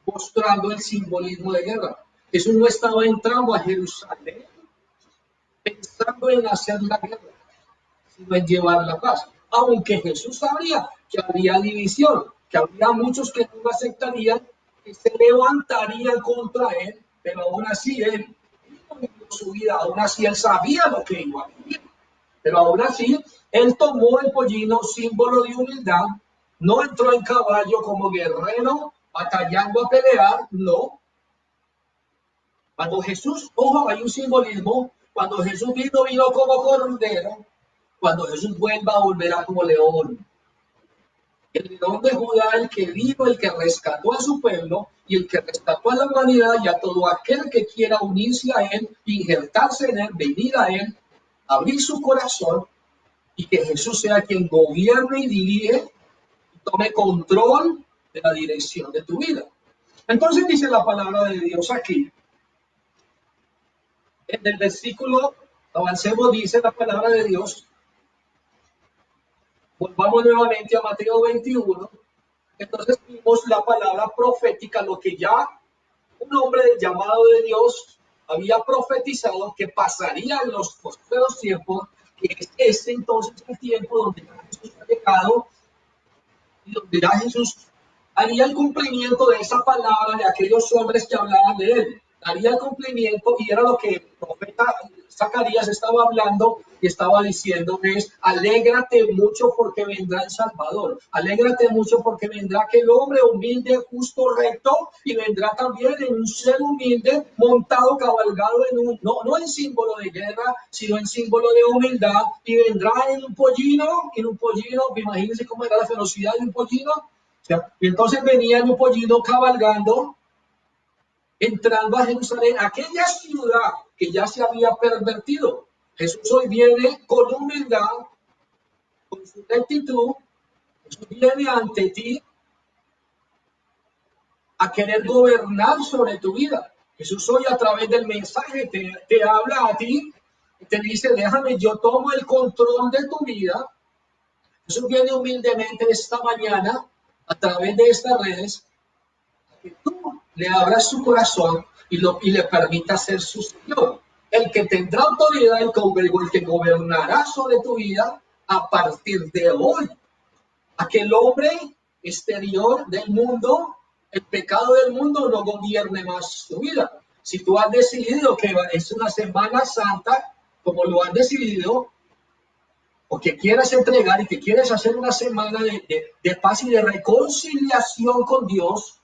mostrando el simbolismo de guerra. Jesús no estaba entrando a Jerusalén pensando en hacer la guerra, sino en llevar la paz. Aunque Jesús sabía que había división, que había muchos que no lo aceptarían, que se levantarían contra él, pero aún así él vivió su vida, aún así él sabía lo que iba a vivir. Pero aún así, él tomó el pollino, símbolo de humildad, no entró en caballo como guerrero, batallando a pelear, no. Cuando Jesús, ojo, hay un simbolismo, cuando Jesús vino como cordero, cuando Jesús volverá como león. El león de Judá, el que vino, el que rescató a su pueblo y el que rescató a la humanidad y a todo aquel que quiera unirse a él, injertarse en él, venir a él, abrir su corazón y que Jesús sea quien gobierne y dirige y tome control de la dirección de tu vida. Entonces dice la palabra de Dios aquí, en el versículo, avancemos, dice la palabra de Dios, volvamos nuevamente a Mateo 21, entonces vimos la palabra profética, lo que ya un hombre llamado de Dios había profetizado que pasaría en los postreros tiempos, que es entonces el tiempo donde Jesús ha llegado y donde ya Jesús haría el cumplimiento de esa palabra de aquellos hombres que hablaban de él. Haría el cumplimiento y era lo que el profeta Zacarías estaba hablando y estaba diciendo es, alégrate mucho porque vendrá el Salvador, alégrate mucho porque vendrá aquel hombre humilde, justo, recto, y vendrá también en un ser humilde, montado, cabalgado en un, no en símbolo de guerra, sino en símbolo de humildad, y vendrá en un pollino, imagínense cómo era la velocidad de un pollino, o sea, y entonces venía en un pollino cabalgando, entrando a Jerusalén, aquella ciudad que ya se había pervertido. Jesús hoy viene con humildad, con su rectitud, Jesús viene ante ti a querer gobernar sobre tu vida. Jesús hoy a través del mensaje te habla a ti y te dice, déjame, yo tomo el control de tu vida. Jesús viene humildemente esta mañana a través de estas redes, que tú le abras su corazón y le permitas ser su Señor. el que tendrá autoridad, el que gobernará sobre tu vida a partir de hoy. Aquel hombre exterior del mundo, el pecado del mundo no gobierne más tu vida. Si tú has decidido que es una Semana Santa, como lo has decidido, o que quieras entregar y que quieres hacer una semana de paz y de reconciliación con Dios,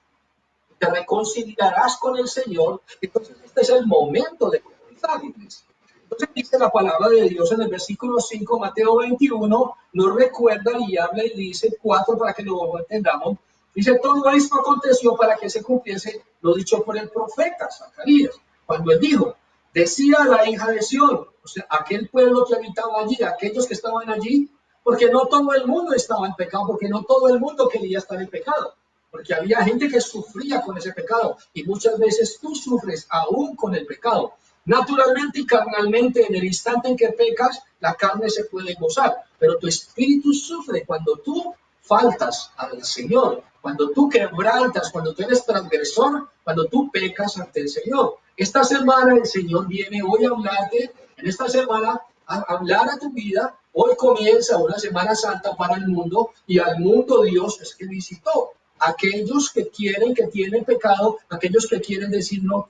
te reconciliarás con el Señor, entonces este es el momento de comenzar, iglesia. Entonces dice la palabra de Dios en el versículo 5, Mateo 21, nos recuerda y habla y dice 4 para que lo entendamos. Dice, todo esto aconteció para que se cumpliese lo dicho por el profeta Zacarías, cuando él dijo, decía la hija de Sión, o sea, aquel pueblo que habitaba allí, aquellos que estaban allí, porque no todo el mundo estaba en pecado, porque no todo el mundo quería estar en pecado, porque había gente que sufría con ese pecado, y muchas veces tú sufres aún con el pecado. Naturalmente y carnalmente, en el instante en que pecas, la carne se puede gozar, pero tu espíritu sufre cuando tú faltas al Señor, cuando tú quebrantas, cuando tú eres transgresor, cuando tú pecas ante el Señor. Esta semana el Señor viene hoy a hablarte, en esta semana a hablar a tu vida. Hoy comienza una Semana Santa para el mundo y al mundo Dios es que visitó. Aquellos que quieren, que tienen pecado, aquellos que quieren decir no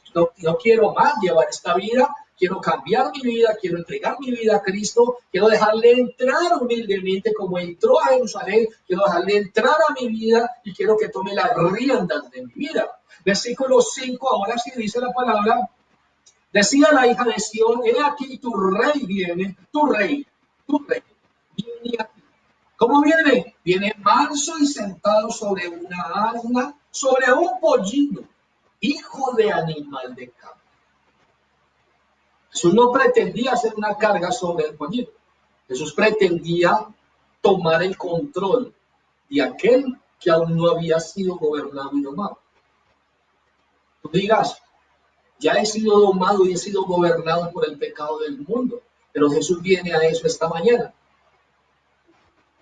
quiero más llevar esta vida, quiero cambiar mi vida, quiero entregar mi vida a Cristo, quiero dejarle entrar humildemente como entró a Jerusalén, quiero dejarle entrar a mi vida y quiero que tome las riendas de mi vida. Versículo 5, ahora sí dice la palabra, decía la hija de Sión, he aquí tu rey viene, tu rey, viene aquí. ¿Cómo viene? Viene manso y sentado sobre una asna, sobre un pollino, hijo de animal de campo. Jesús no pretendía hacer una carga sobre el pollino. Jesús pretendía tomar el control de aquel que aún no había sido gobernado y domado. Tú dirás, ya he sido domado y he sido gobernado por el pecado del mundo, pero Jesús viene a eso esta mañana.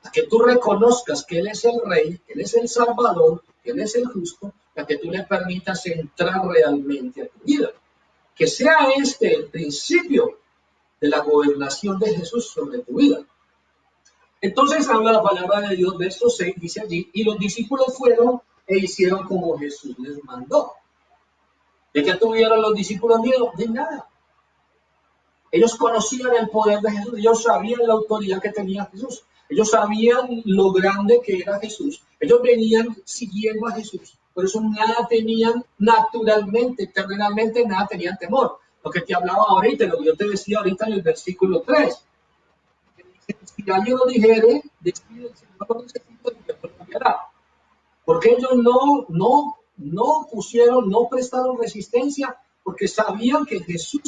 A que tú reconozcas que Él es el Rey, que Él es el Salvador, que Él es el justo, a que tú le permitas entrar realmente a tu vida. Que sea este el principio de la gobernación de Jesús sobre tu vida. Entonces habla la palabra de Dios, verso 6, dice allí, y los discípulos fueron e hicieron como Jesús les mandó. ¿De qué tuvieron los discípulos miedo? De nada. Ellos conocían el poder de Jesús, ellos sabían la autoridad que tenía Jesús, ellos sabían lo grande que era Jesús, ellos venían siguiendo a Jesús, por eso nada tenían naturalmente, terrenalmente, nada tenían temor. Lo que te hablaba ahorita, lo que yo te decía ahorita en el versículo 3, si alguien lo dijere, decide el Señor no necesita y Dios lo cambiará. Porque ellos no pusieron, no prestaron resistencia, porque sabían que Jesús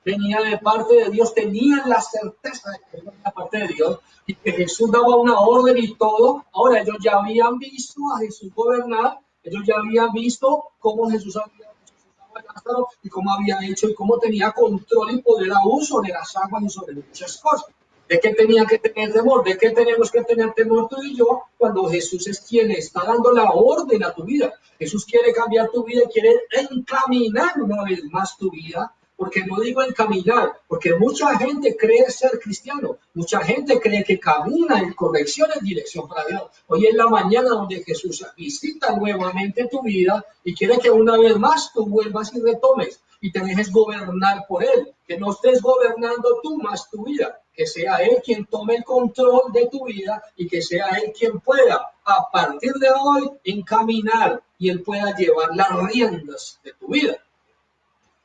venía de parte de Dios, tenían la certeza de que venía de parte de Dios y que Jesús daba una orden y todo. Ahora ellos ya habían visto a Jesús gobernar, ellos ya habían visto cómo Jesús había resucitado a Lázaro y cómo había hecho y cómo tenía control y poder aún sobre las aguas y sobre muchas cosas. ¿De qué tenían que tener temor? ¿De qué tenemos que tener temor tú y yo cuando Jesús es quien está dando la orden a tu vida? Jesús quiere cambiar tu vida, quiere encaminar una vez más tu vida. Porque no digo encaminar, porque mucha gente cree ser cristiano, mucha gente cree que camina en corrección, en dirección para Dios. Hoy es la mañana donde Jesús visita nuevamente tu vida y quiere que una vez más tú vuelvas y retomes y te dejes gobernar por Él, que no estés gobernando tú más tu vida, que sea Él quien tome el control de tu vida y que sea Él quien pueda a partir de hoy encaminar y Él pueda llevar las riendas de tu vida.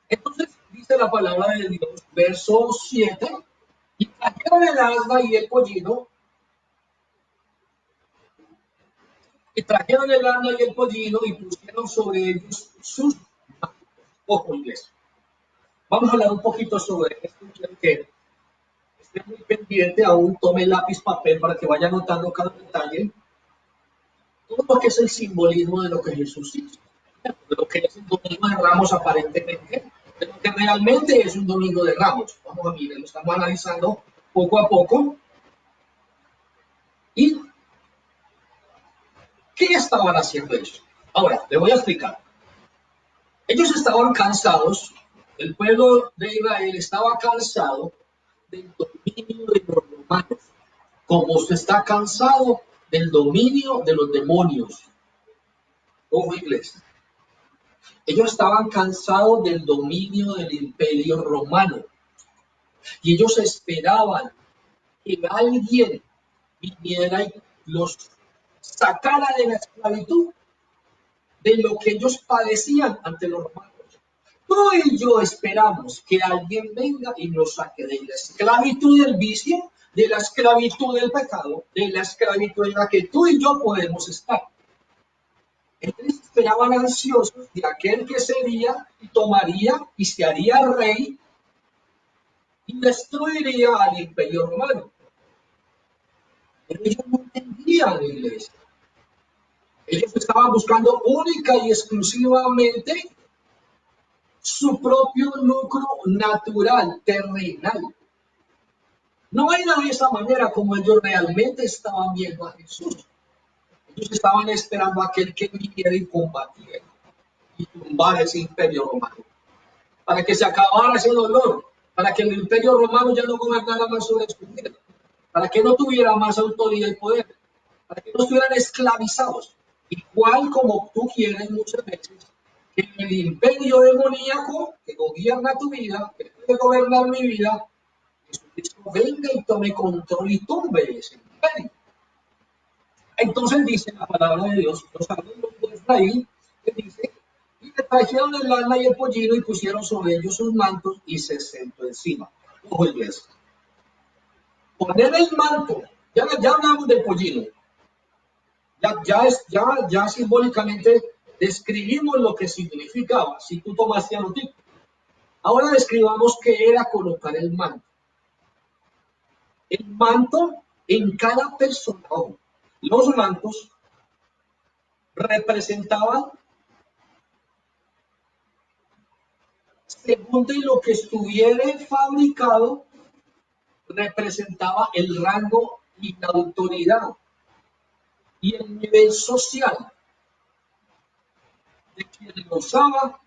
Entonces dice la palabra de Dios, verso 7, y trajeron el asna y el pollino, y trajeron el asna y el pollino y pusieron sobre ellos sus manos. Ojo, iglesia. Vamos a hablar un poquito sobre esto. Quiero que esté muy pendiente, aún tome lápiz, papel para que vaya anotando cada detalle. Todo lo que es el simbolismo de lo que Jesús hizo, de lo que es el domingo de Ramos aparentemente, de lo que realmente es un domingo de Ramos. Vamos a mirar, lo estamos analizando poco a poco. ¿Y qué estaban haciendo ellos? Ahora, le voy a explicar. Ellos estaban cansados El pueblo de Israel estaba cansado del dominio de los romanos, como se está cansado del dominio de los demonios. Ojo, iglesia. Ellos estaban cansados del dominio del imperio romano y ellos esperaban que alguien viniera y los sacara de la esclavitud, de lo que ellos padecían ante los romanos. Tú y yo esperamos que alguien venga y nos saque de la esclavitud del vicio, de la esclavitud del pecado, de la esclavitud en la que tú y yo podemos estar. Ellos esperaban ansiosos de aquel que sería y tomaría y se haría rey y destruiría al imperio romano. Pero ellos no entendían la iglesia. Ellos estaban buscando única y exclusivamente su propio lucro natural, terrenal. No era de esa manera como ellos realmente estaban viendo a Jesús. Ellos estaban esperando a aquel que viniera y combatiera y tumbara ese imperio romano, para que se acabara ese dolor, para que el imperio romano ya no gobernara más sobre su vida, para que no tuviera más autoridad y poder, para que no estuvieran esclavizados. Igual como tú quieres muchas veces que el imperio demoníaco que gobierna tu vida, que puede gobernar mi vida, Jesucristo venga y tome control y tumbe ese imperio. Entonces dice la palabra de Dios, los amigos de Efraín, que dice, y le trajeron el lana y el pollino y pusieron sobre ellos sus mantos y se sentó encima. Ojo, iglesia. Poner el manto, ya hablamos del pollino, ya simbólicamente describimos lo que significaba, si tú tomaste anotico. Ahora describamos qué era colocar el manto. El manto en cada persona, ojo, los mantos representaban, según de lo que estuviera fabricado, representaba el rango y la autoridad y el nivel social de quien lo usaba,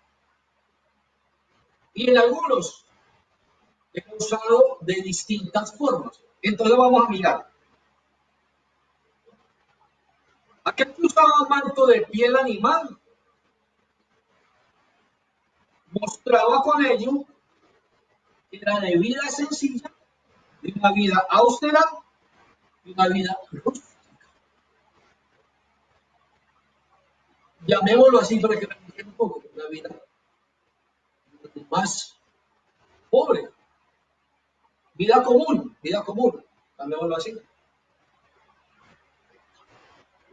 y en algunos era usado de distintas formas. Entonces vamos a mirar. Aquel que usaba manto de piel animal mostraba con ello que era de vida sencilla, de una vida austera, de una vida rústica. Llamémoslo así para que me entiendan un poco, una vida más pobre, vida común, llamémoslo así.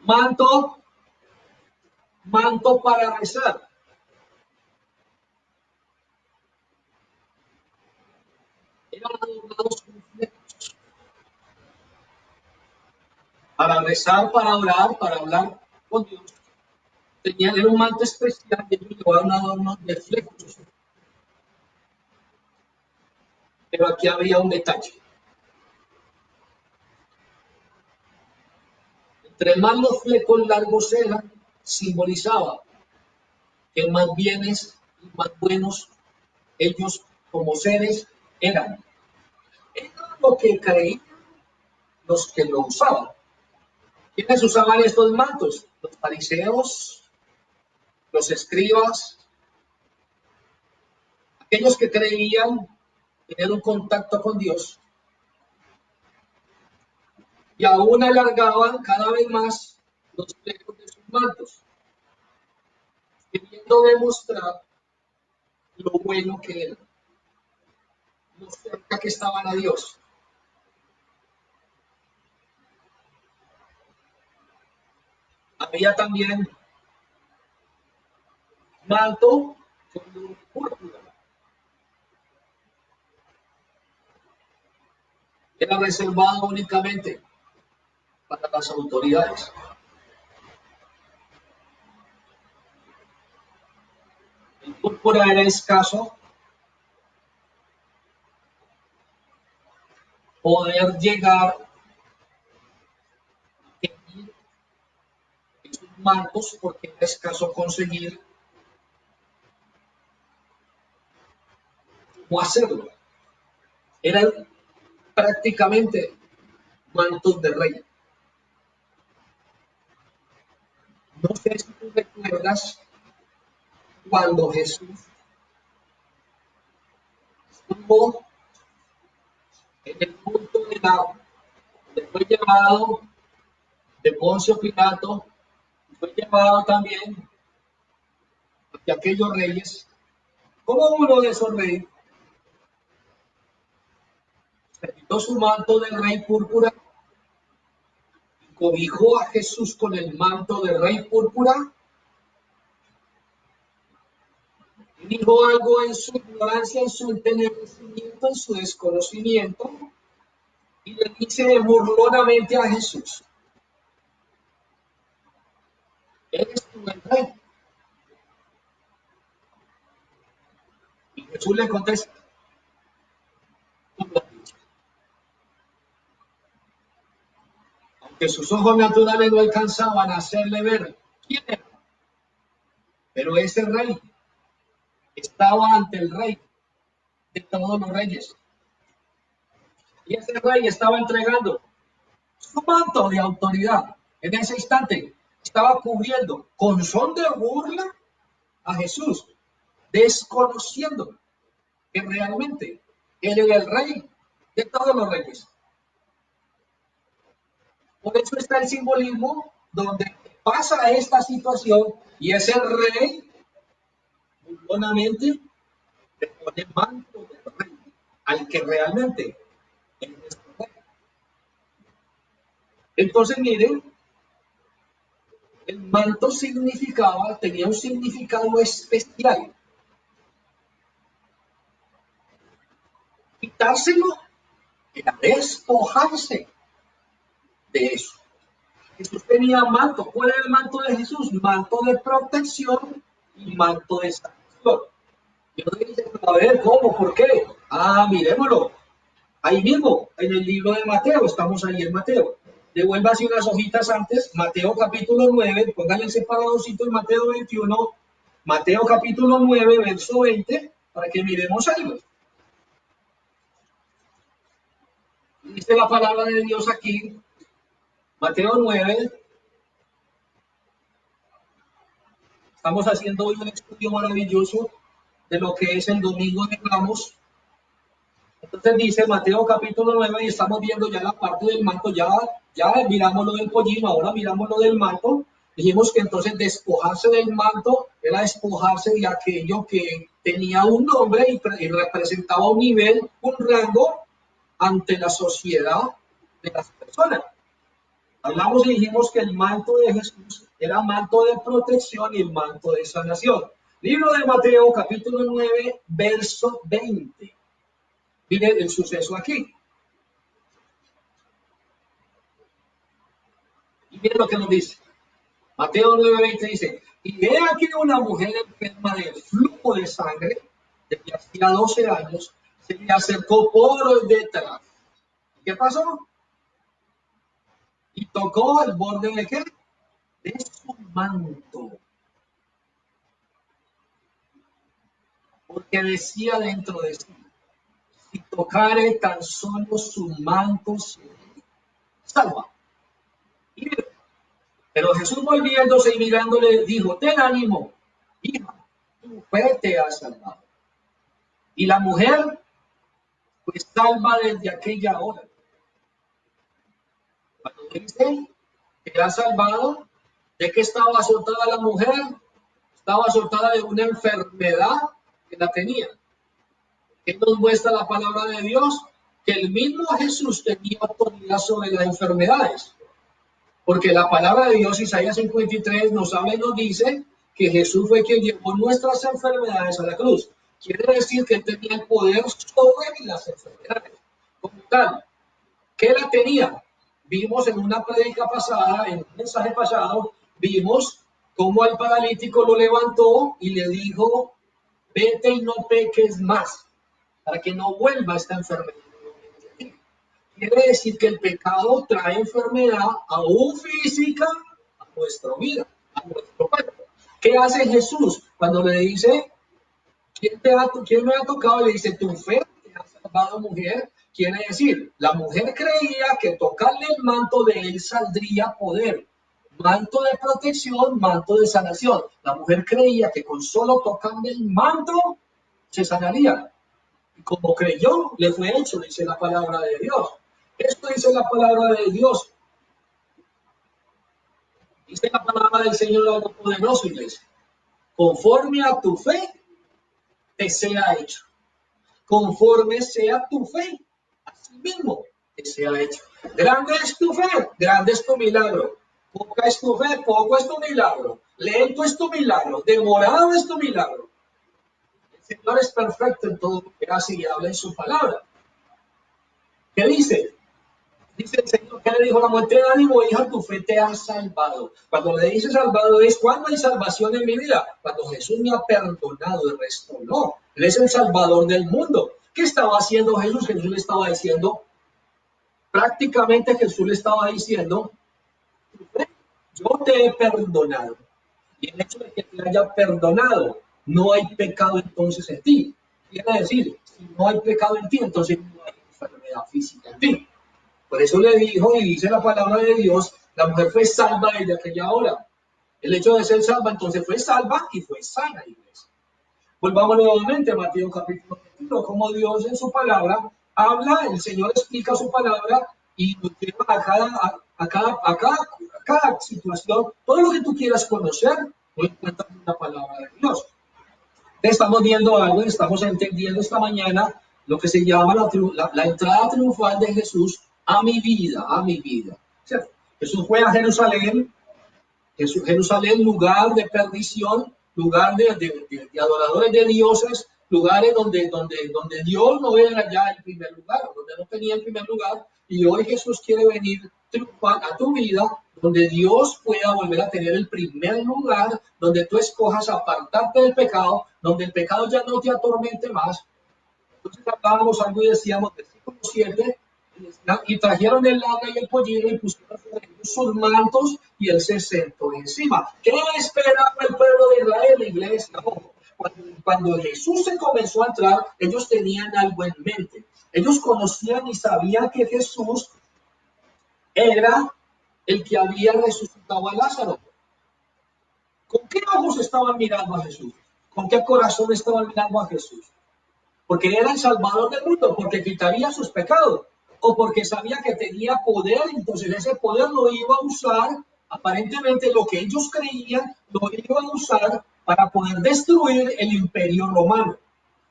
Manto, manto para rezar. Eran adornados con flecos. Para rezar, para orar, para hablar con Dios. Tenían un manto especial y ellos llevaban adornos de flecos. Pero aquí había un detalle. Entre más los flecos largos eran, simbolizaba que más bienes y más buenos ellos como seres eran. Era lo que creían los que lo usaban. ¿Quiénes usaban estos mantos? Los fariseos, los escribas, aquellos que creían tener un contacto con Dios y aún alargaban cada vez más los flecos de sus mantos, queriendo demostrar lo bueno que eran, lo cerca que estaban a Dios. Había también manto con púrpura. Era reservado únicamente para las autoridades. El púrpura era escaso, poder llegar a tener esos mantos porque era escaso conseguir cómo hacerlo. Eran prácticamente mantos de rey. No sé si tú recuerdas cuando Jesús estuvo en el punto de fue llevado de Poncio Pilato, fue llevado también de aquellos reyes, como uno de esos reyes, se quitó su manto de rey púrpura, cobijó a Jesús con el manto de rey púrpura, y dijo algo en su ignorancia, en su entenimiento, en su desconocimiento, y le dice burlonamente a Jesús: ¿eres tú el rey? Y Jesús le contesta: tú lo has dicho. Aunque sus ojos naturales no alcanzaban a hacerle ver quién era, pero ese rey estaba ante el rey de todos los reyes. Y ese rey estaba entregando su manto de autoridad. En ese instante estaba cubriendo con son de burla a Jesús, desconociendo que realmente él era el rey de todos los reyes. Por eso está el simbolismo donde pasa esta situación y ese rey, burlonamente, le pone manto de rey al que realmente es nuestro rey. Entonces, miren, el manto tenía un significado especial. Quitárselo era despojarse de eso. Jesús tenía manto. ¿Cuál era el manto de Jesús? Manto de protección y manto de salvación. Y uno dice: a ver, ¿cómo? ¿Por qué? Miremoslo. Ahí mismo, en el libro de Mateo, estamos ahí en Mateo. Devuélvase unas hojitas antes, Mateo capítulo 9, pónganle el separadorcito en Mateo 21, Mateo capítulo 9, verso 20, para que miremos algo. Dice la palabra de Dios aquí, Mateo 9. Estamos haciendo hoy un estudio maravilloso de lo que es el Domingo de Ramos. Entonces dice Mateo capítulo 9 y estamos viendo ya la parte del manto, ya miramos lo del pollino, ahora miramos lo del manto. Dijimos que entonces despojarse del manto era despojarse de aquello que tenía un nombre y representaba un nivel, un rango ante la sociedad de las personas. Hablamos y dijimos que el manto de Jesús era manto de protección y el manto de sanación. Libro de Mateo capítulo 9, verso 20. Miren el suceso aquí. Y miren lo que nos dice. Mateo 9:20 dice: y he aquí una mujer enferma de flujo de sangre desde hacía 12 años, se le acercó por detrás. ¿Qué pasó? Y tocó el borde de qué? De su manto. Porque decía dentro de sí: si tocare tan solo su manto, se salva. Pero Jesús, volviéndose y mirándole, dijo: ten ánimo, hija, tu fe te ha salvado. Y la mujer fue salva desde aquella hora. Cuando dice que ha salvado, ¿de qué estaba azotada la mujer? Estaba azotada de una enfermedad que la tenía. ¿Qué nos muestra la palabra de Dios? Que el mismo Jesús tenía autoridad sobre las enfermedades. Porque la palabra de Dios, Isaías 53, nos habla y nos dice que Jesús fue quien llevó nuestras enfermedades a la cruz. Quiere decir que él tenía el poder sobre las enfermedades. Como tal, ¿qué la tenía? Vimos en una prédica pasada, en un mensaje pasado, vimos cómo al paralítico lo levantó y le dijo: vete y no peques más, para que no vuelva esta enfermedad. Quiere decir que el pecado trae enfermedad, aún física, a nuestra vida, a nuestro cuerpo. ¿Qué hace Jesús cuando le dice: ¿Quién me ha tocado? Le dice, tu fe te ha salvado, mujer. Quiere decir, la mujer creía que tocarle el manto de él saldría poder. Manto de protección, manto de sanación. La mujer creía que con solo tocarle el manto se sanaría. Y como creyó, le fue hecho, dice la palabra de Dios. Esto dice la palabra de Dios. Dice la palabra del Señor algo poderoso, iglesia. Conforme a tu fe, te sea hecho. Conforme sea tu fe, así mismo te sea hecho. Grande es tu fe, grande es tu milagro. Poca es tu fe, poco es tu milagro. Lento es tu milagro, demorado es tu milagro. El Señor es perfecto en todo lo que hace y habla en su palabra. ¿Qué dice? Dice el Señor, que le dijo a la mujer, ten ánimo, hija, tu fe te ha salvado. Cuando le dice salvado es cuando hay salvación en mi vida, cuando Jesús me ha perdonado, el resto no. Él es el salvador del mundo. ¿Qué estaba haciendo Jesús? Jesús le estaba diciendo, prácticamente Jesús le estaba diciendo, yo te he perdonado. Y el hecho de que te haya perdonado, no hay pecado entonces en ti. Quiere decir, si no hay pecado en ti, entonces no hay enfermedad física en ti. Por eso le dijo, y dice la palabra de Dios, la mujer fue salva desde aquella hora. El hecho de ser salva, entonces fue salva y fue sana, iglesia. Volvamos nuevamente a Mateo capítulo 21, como Dios en su palabra habla, el Señor explica su palabra y nos lleva a cada situación, todo lo que tú quieras conocer, lo encuentras en la palabra de Dios. Estamos viendo algo, estamos entendiendo esta mañana lo que se llama la entrada triunfal de Jesús a mi vida, a mi vida. ¿Cierto? Jesús fue a Jerusalén, Jerusalén, lugar de perdición, lugar de adoradores de dioses, lugares donde Dios no era ya el primer lugar, donde no tenía el primer lugar, y hoy Jesús quiere venir triunfar a tu vida, donde Dios pueda volver a tener el primer lugar, donde tú escojas apartarte del pecado, donde el pecado ya no te atormente más. Entonces hablábamos algo y decíamos, versículo 7, y trajeron el lana y el pollino y pusieron sobre ellos sus mantos y él se sentó encima. ¿Qué esperaba el pueblo de Israel, iglesia? Cuando Jesús se comenzó a entrar, ellos tenían algo en mente. Ellos conocían y sabían que Jesús era el que había resucitado a Lázaro. ¿Con qué ojos estaban mirando a Jesús? ¿Con qué corazón estaban mirando a Jesús? Porque era el salvador del mundo, porque quitaría sus pecados, o porque sabía que tenía poder, entonces ese poder lo iba a usar, aparentemente lo que ellos creían, lo iba a usar para poder destruir el imperio romano.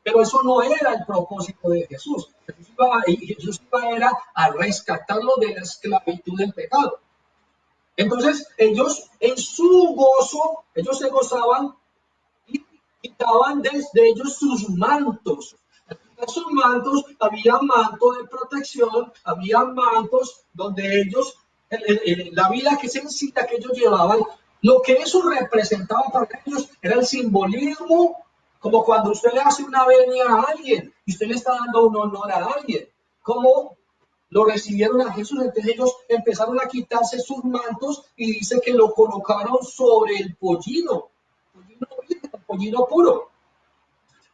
Pero eso no era el propósito de Jesús. Jesús iba era a rescatarlo de la esclavitud del pecado. Entonces ellos en su gozo, ellos se gozaban y quitaban desde ellos sus mantos. En sus mantos había manto de protección, había mantos donde ellos, la vida que sencilla que ellos llevaban, lo que eso representaba para ellos era el simbolismo, como cuando usted le hace una venia a alguien y usted le está dando un honor a alguien, como lo recibieron a Jesús, entonces ellos empezaron a quitarse sus mantos y dice que lo colocaron sobre el pollino pollino puro.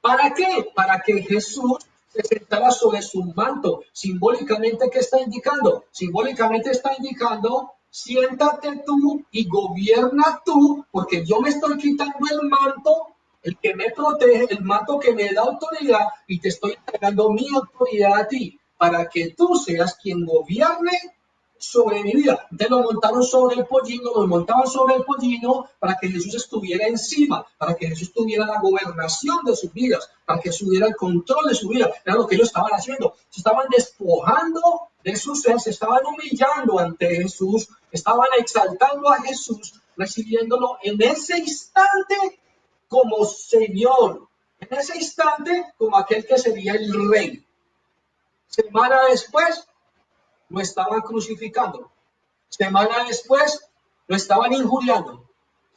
¿Para qué? Para que Jesús se sentara sobre su manto. Simbólicamente, ¿qué está indicando? Simbólicamente está indicando, siéntate tú y gobierna tú, porque yo me estoy quitando el manto, el que me protege, el manto que me da autoridad, y te estoy entregando mi autoridad a ti, para que tú seas quien gobierne sobre mi vida. Entonces lo montaron sobre el pollino, lo montaban sobre el pollino para que Jesús estuviera encima, para que Jesús tuviera la gobernación de sus vidas, para que tuviera el control de su vida. Era lo que ellos estaban haciendo. Se estaban despojando de su ser, se estaban humillando ante Jesús, estaban exaltando a Jesús, recibiéndolo en ese instante como Señor, en ese instante como aquel que sería el Rey. Semana después, lo estaban crucificando. Semana después, lo estaban injuriando.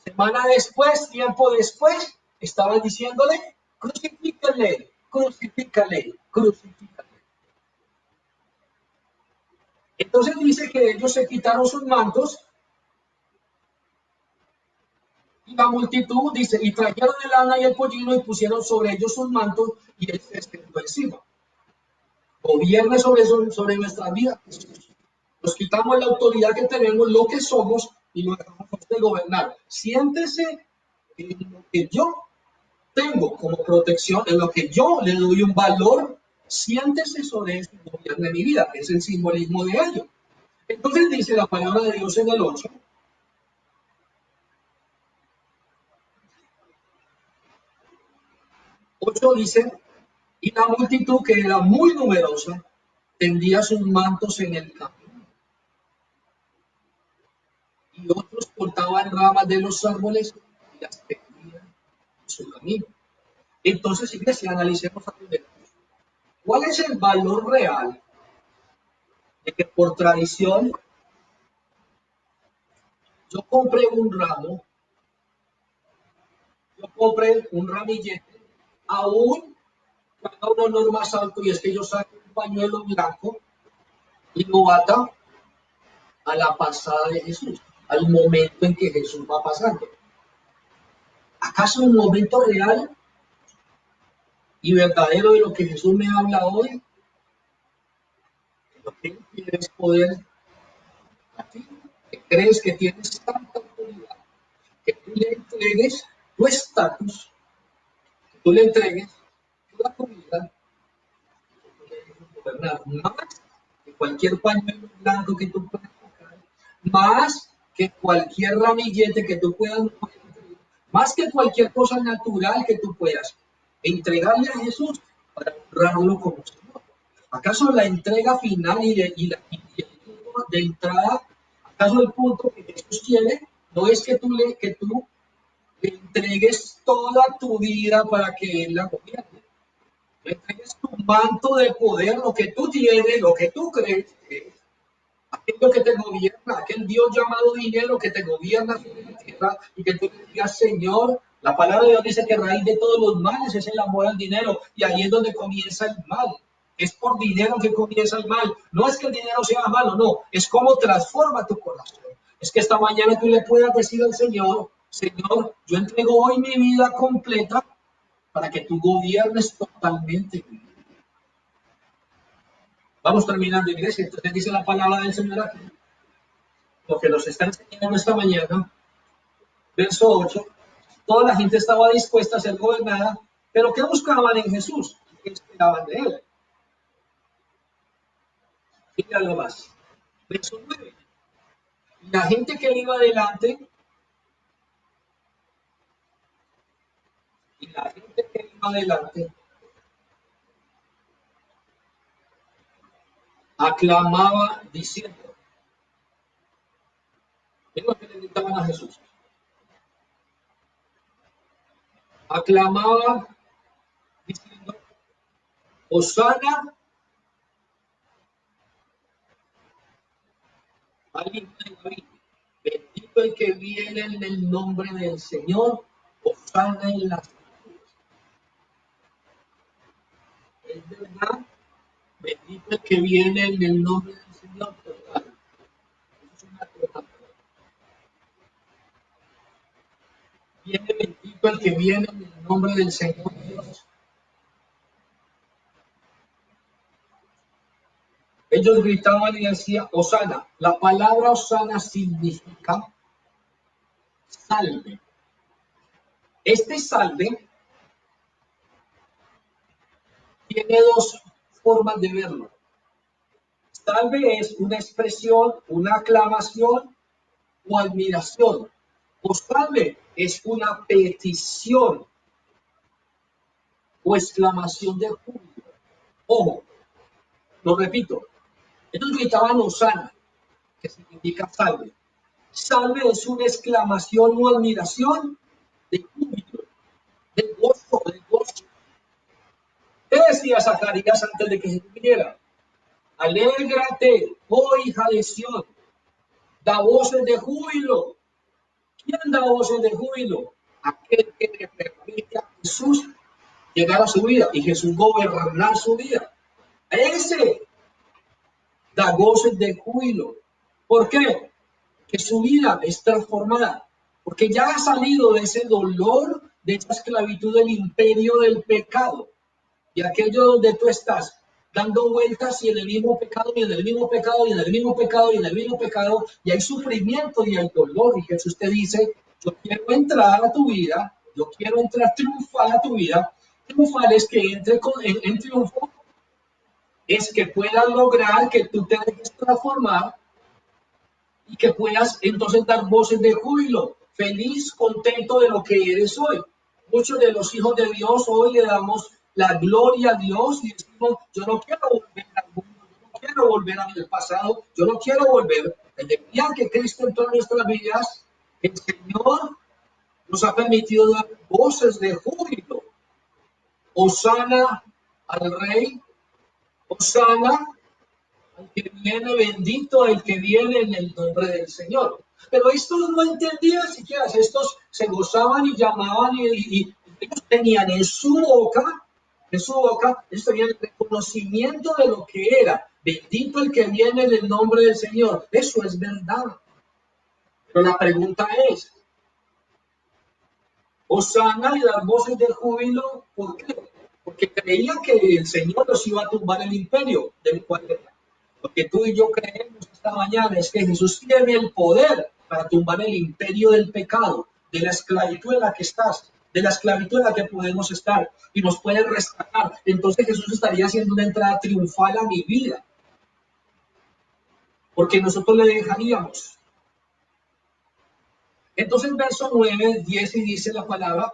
Semana después, tiempo después, estaban diciéndole, crucifícale, crucifícale, crucifícale. Entonces dice que ellos se quitaron sus mantos Y la multitud dice, y trajeron el lana y el pollino y pusieron sobre ellos sus mantos y él se extendió encima. Gobierne sobre nuestras vidas. Nos quitamos la autoridad que tenemos, lo que somos, y lo dejamos a usted gobernar. Siéntese en lo que yo tengo como protección, en lo que yo le doy un valor, siéntese sobre eso y gobierne mi vida. Es el simbolismo de ello. Entonces dice la palabra de Dios en el 8. 8 dice, y la multitud, que era muy numerosa, tendía sus mantos en el camino. Y otros cortaban ramas de los árboles y las tendían en su camino. Entonces, iglesia, analicemos algo de esto. ¿Cuál es el valor real de que por tradición yo compré un ramo, yo compré un ramillete, aún cuando uno no es más alto, y es que yo saco un pañuelo blanco y lo ata a la pasada de Jesús, al momento en que Jesús va pasando? ¿Acaso un momento real y verdadero de lo que Jesús me habla hoy? Lo que Él quiere es poder a ti, que crees que tienes tanta autoridad, que tú le entregues tu estatus, que tú le entregues toda tu vida, que tú le dejes gobernar más que cualquier pañuelo blanco que tú puedas tocar, más que cualquier ramillete que tú puedas, más que cualquier cosa natural que tú puedas entregarle a Jesús para honrarlo como Señor. ¿Acaso la entrega final y el punto de entrada, acaso el punto que Jesús quiere, no es que tú le entregues toda tu vida para que Él la gobierne? Le entregues tu manto de poder, lo que tú tienes, lo que tú crees que es aquello que te gobierna, aquel Dios llamado dinero que te gobierna sobre la tierra, y que tú le digas, Señor, la palabra de Dios dice que raíz de todos los males es el amor al dinero, y ahí es donde comienza el mal. Es por dinero que comienza el mal. No es que el dinero sea malo, no, es cómo transforma tu corazón. Es que esta mañana tú le puedas decir al Señor, Señor, yo entrego hoy mi vida completa para que tú gobiernes totalmente mi vida. Vamos terminando, iglesia. Entonces dice la palabra del Señor aquí, lo que nos está enseñando esta mañana, verso 8, toda la gente estaba dispuesta a ser gobernada, pero ¿qué buscaban en Jesús? ¿Qué esperaban de Él? Y algo más. Verso 9, la gente que iba adelante, y la gente que iba adelante, aclamaba diciendo, es lo que le gritaban a Jesús, aclamaba diciendo, Hosana al Hijo de David, bendito el que viene en el nombre del Señor, Hosana en las alturas. Es verdad, bendito el que viene en el nombre del Señor, total. Es una total. Viene bendito el que viene en el nombre del Señor Dios. Ellos gritaban y decían, Hosana. La palabra Hosana significa salve. Este salve tiene dos formas de verlo. Salve es una expresión, una aclamación o admiración. O salve es una petición o exclamación de júbilo. Ojo, lo repito. Ellos gritaban Hosana, que significa salve. Salve es una exclamación o admiración de júbilo, de gozo, de gozo. ¿Qué decía Zacarías antes de que Jesús viniera? Alégrate, oh hija de Sión, da voces de júbilo. ¿Quién da voces de júbilo? Aquel que le permite a Jesús llegar a su vida y Jesús gobernar su vida. Ese da voces de júbilo. ¿Por qué? Que su vida es transformada. porque ya has salido de ese dolor, de esa esclavitud del imperio del pecado, y aquello donde tú estás dando vueltas y en el mismo pecado, y en el mismo pecado, y en el mismo pecado, y en el mismo pecado, y hay sufrimiento y hay dolor, y Jesús te dice, yo quiero entrar a tu vida, yo quiero entrar triunfal a tu vida. Triunfal es que entre en triunfo, es que puedas lograr que tú te dejes transformar y que puedas entonces dar voces de júbilo, feliz, contento de lo que eres hoy. Muchos de los hijos de Dios hoy le damos la gloria a Dios y decimos, yo no quiero volver al mundo, yo no quiero volver al pasado, yo no quiero volver. Desde el día que Cristo entró en nuestras vidas, el Señor nos ha permitido dar voces de júbilo. Hosana al Rey, Hosana al que viene, bendito el que viene en el nombre del Señor. Pero estos no entendían siquiera, estos se gozaban y llamaban y ellos tenían en su boca, ellos tenían el reconocimiento de lo que era. Bendito el que viene en el nombre del Señor. Eso es verdad. Pero la pregunta es, Hosana y dar voces de júbilo, ¿por qué? Porque creían que el Señor los iba a tumbar el imperio del cual era. Lo que tú y yo creemos esta mañana es que Jesús tiene el poder para tumbar el imperio del pecado, de la esclavitud en la que estás, de la esclavitud en la que podemos estar y nos puede rescatar. Entonces Jesús estaría haciendo una entrada triunfal a mi vida, porque nosotros le dejaríamos. Entonces verso 9, 10 y dice la palabra,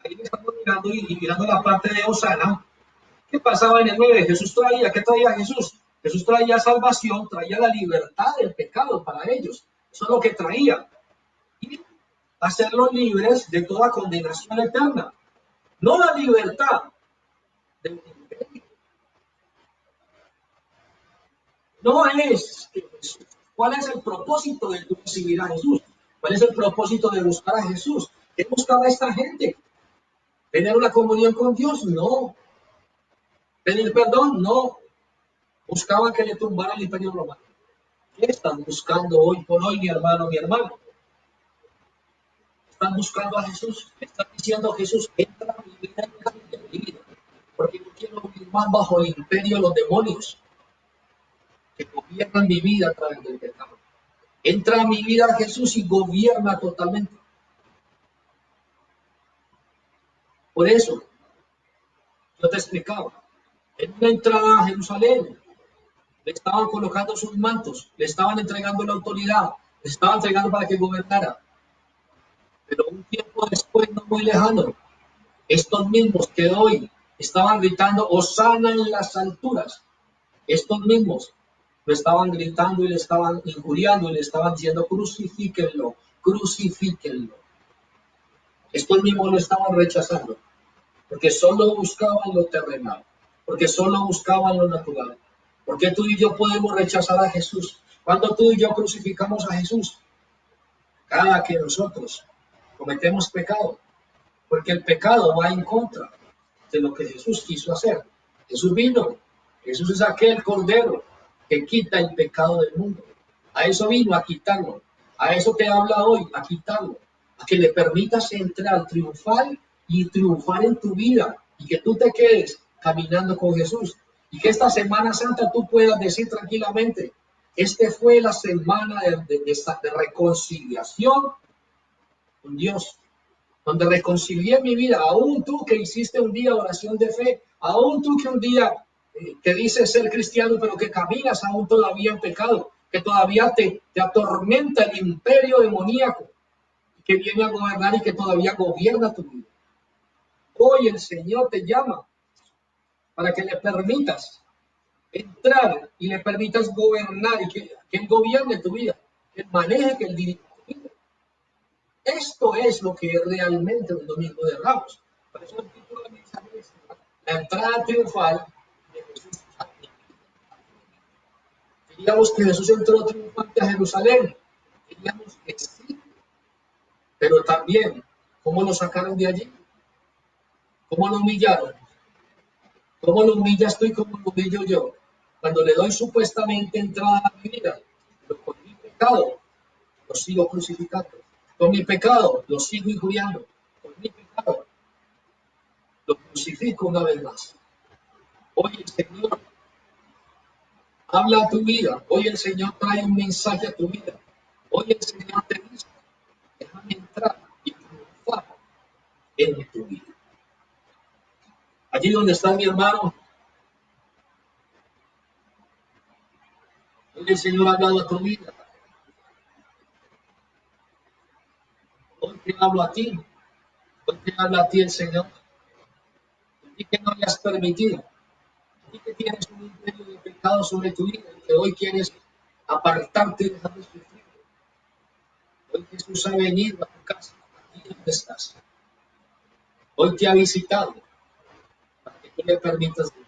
ahí estamos mirando y mirando la parte de Hosana. ¿Qué pasaba en el 9? Jesús traía, ¿qué traía Jesús? Jesús traía salvación, traía la libertad del pecado para ellos. Eso es lo que traía. Y hacerlos libres de toda condenación eterna. No la libertad del imperio. No es que Jesús. ¿Cuál es el propósito de recibir a Jesús? ¿Cuál es el propósito de buscar a Jesús? ¿Qué buscaba esta gente? ¿Tener una comunión con Dios? No. ¿Pedir perdón? No. Buscaban que le tumbara el imperio romano. ¿Qué están buscando hoy por hoy, mi hermano, mi hermano? Están buscando a Jesús. Están diciendo, Jesús, entra a mi vida y cambia mi vida. Porque yo quiero vivir más bajo el imperio de los demonios que gobiernan mi vida a través del pecado. Entra a mi vida Jesús y gobierna totalmente. Por eso, yo te explicaba, en una entrada a Jerusalén, le estaban colocando sus mantos, le estaban entregando la autoridad, le estaban entregando para que gobernara. Pero un tiempo después, no muy lejano, estos mismos que hoy estaban gritando Hosana en las alturas, estos mismos lo estaban gritando y le estaban injuriando y le estaban diciendo crucifíquenlo, crucifíquenlo. Estos mismos lo estaban rechazando, porque solo buscaban lo terrenal, porque solo buscaban lo natural. Porque tú y yo podemos rechazar a Jesús. Cuando tú y yo crucificamos a Jesús, cada que nosotros cometemos pecado, porque el pecado va en contra de lo que Jesús quiso hacer. Jesús vino, Jesús es aquel cordero que quita el pecado del mundo. A eso vino, a quitarlo. A eso te habla hoy, a quitarlo. A que le permitas entrar triunfal y triunfar en tu vida y que tú te quedes caminando con Jesús. Y que esta Semana Santa tú puedas decir tranquilamente, este fue la semana de reconciliación con Dios, donde reconcilié mi vida, aún tú que hiciste un día oración de fe, aún tú que un día te dices ser cristiano, pero que caminas aún todavía en pecado, que todavía te atormenta el imperio demoníaco, que viene a gobernar y que todavía gobierna tu vida. Hoy el Señor te llama para que le permitas entrar y le permitas gobernar y que Él gobierne tu vida, que Él maneje, que Él dirija tu vida. Esto es lo que es realmente un domingo de Ramos. Por eso el título de mi mensaje es la entrada triunfal de Jesús. Diríamos que Jesús entró triunfante a Jerusalén. Diríamos que sí, pero también, ¿cómo lo sacaron de allí? ¿Cómo lo humillaron? ¿Cómo lo humillas tú y cómo lo humillo yo? Cuando le doy supuestamente entrada a mi vida, pero con mi pecado, lo sigo crucificando. Con mi pecado lo sigo injuriando. Con mi pecado lo crucifico una vez más. Hoy el Señor habla a tu vida. Hoy el Señor trae un mensaje a tu vida. Hoy el Señor te dice, déjame entrar y triunfar en tu vida. Allí donde está mi hermano, hoy el Señor ha hablado a tu vida. Hoy te hablo a ti. Hoy te habla a ti el Señor. Y que no le has permitido. Y que tienes un imperio de pecado sobre tu vida. Y que hoy quieres apartarte de dejar de sufrir. Hoy Jesús ha venido a tu casa. Aquí donde estás. Hoy te ha visitado. Para que tú le permitas vivir.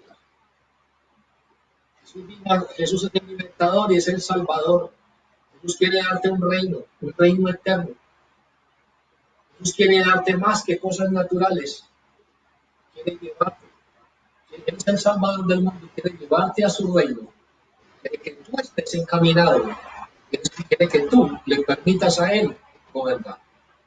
Jesús es el libertador y es el salvador. Jesús quiere darte un reino eterno. Jesús quiere darte más que cosas naturales. Quiere llevarte. Él es el salvador del mundo. Quiere llevarte a su reino. Quiere que tú estés encaminado. Quiere que tú le permitas a Él gobernar.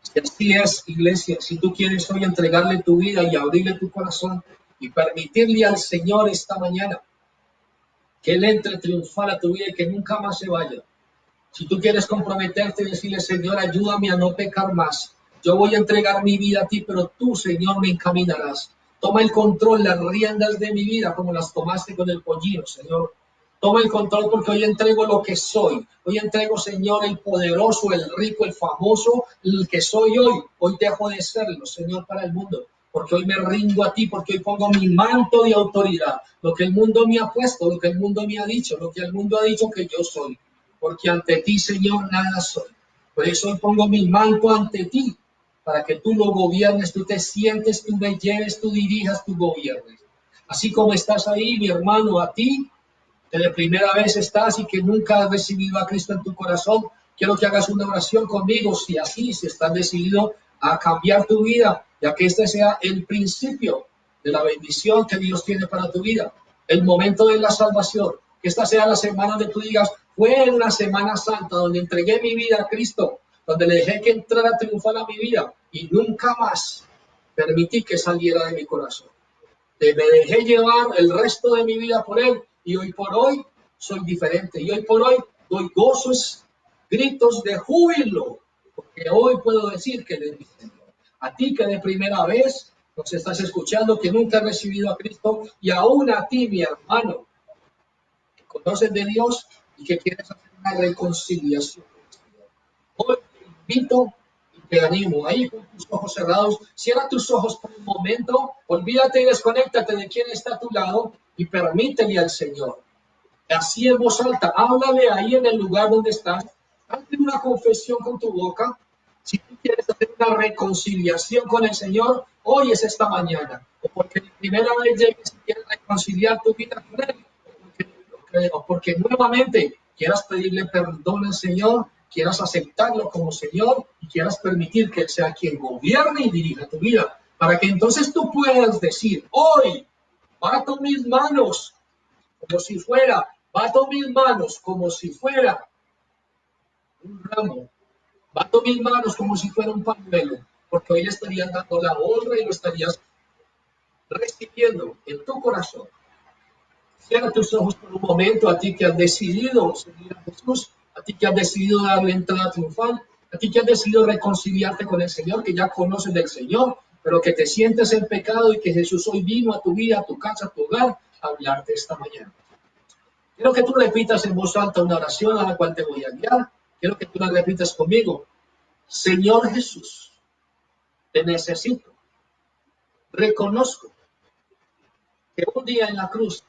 Si así es, iglesia, si tú quieres hoy entregarle tu vida y abrirle tu corazón y permitirle al Señor esta mañana que Él entre triunfal a tu vida y que nunca más se vaya. Si tú quieres comprometerte y decirle, Señor, ayúdame a no pecar más. Yo voy a entregar mi vida a ti, pero tú, Señor, me encaminarás. Toma el control, las riendas de mi vida, como las tomaste con el pollino, Señor. Toma el control porque hoy entrego lo que soy. Hoy entrego, Señor, el poderoso, el rico, el famoso, el que soy hoy. Hoy dejo de serlo, Señor, para el mundo. Porque hoy me rindo a ti, porque hoy pongo mi manto de autoridad. Lo que el mundo me ha puesto, lo que el mundo me ha dicho, lo que el mundo ha dicho que yo soy. Porque ante ti, Señor, nada soy. Por eso hoy pongo mi manto ante ti, para que tú lo gobiernes, tú te sientes, tú me lleves, tú dirijas, tú gobiernes. Así como estás ahí, mi hermano, a ti, que de primera vez estás y que nunca has recibido a Cristo en tu corazón, quiero que hagas una oración conmigo, si así, si estás decidido a cambiar tu vida, ya que este sea el principio de la bendición que Dios tiene para tu vida, el momento de la salvación, que esta sea la semana donde tú digas, fue una semana santa donde entregué mi vida a Cristo, donde le dejé que entrara triunfal a mi vida y nunca más permití que saliera de mi corazón. Me dejé llevar el resto de mi vida por Él y hoy por hoy soy diferente. Y hoy por hoy doy gozos, gritos de júbilo, porque hoy puedo decir que le dije a ti que de primera vez nos estás escuchando, que nunca has recibido a Cristo, y aún a ti, mi hermano, que conoces de Dios y que quieres hacer una reconciliación. Hoy te invito y te animo, ahí con tus ojos cerrados, cierra tus ojos por un momento, olvídate y desconéctate de quién está a tu lado y permítele al Señor. Así en voz alta, háblale ahí en el lugar donde estás, hazle una confesión con tu boca. Si tú quieres hacer una reconciliación con el Señor, hoy es esta mañana. O porque de primera vez llegues y quieres reconciliar tu vida con Él, o porque nuevamente quieras pedirle perdón al Señor, quieras aceptarlo como Señor y quieras permitir que Él sea quien gobierne y dirija tu vida, para que entonces tú puedas decir, hoy bato mis manos como si fuera, bato mis manos como si fuera un ramo, bato mis manos como si fuera un pañuelo, porque hoy le estarías dando la honra y lo estarías recibiendo en tu corazón. Cierra tus ojos por un momento, a ti que has decidido seguir a Jesús, a ti que has decidido darle entrada triunfal, a ti que has decidido reconciliarte con el Señor, que ya conoces del Señor, pero que te sientes en pecado y que Jesús hoy vino a tu vida, a tu casa, a tu hogar, a hablarte esta mañana. Quiero que tú repitas en voz alta una oración a la cual te voy a guiar. Quiero que tú la repitas conmigo. Señor Jesús, te necesito. Reconozco que un día en la cruz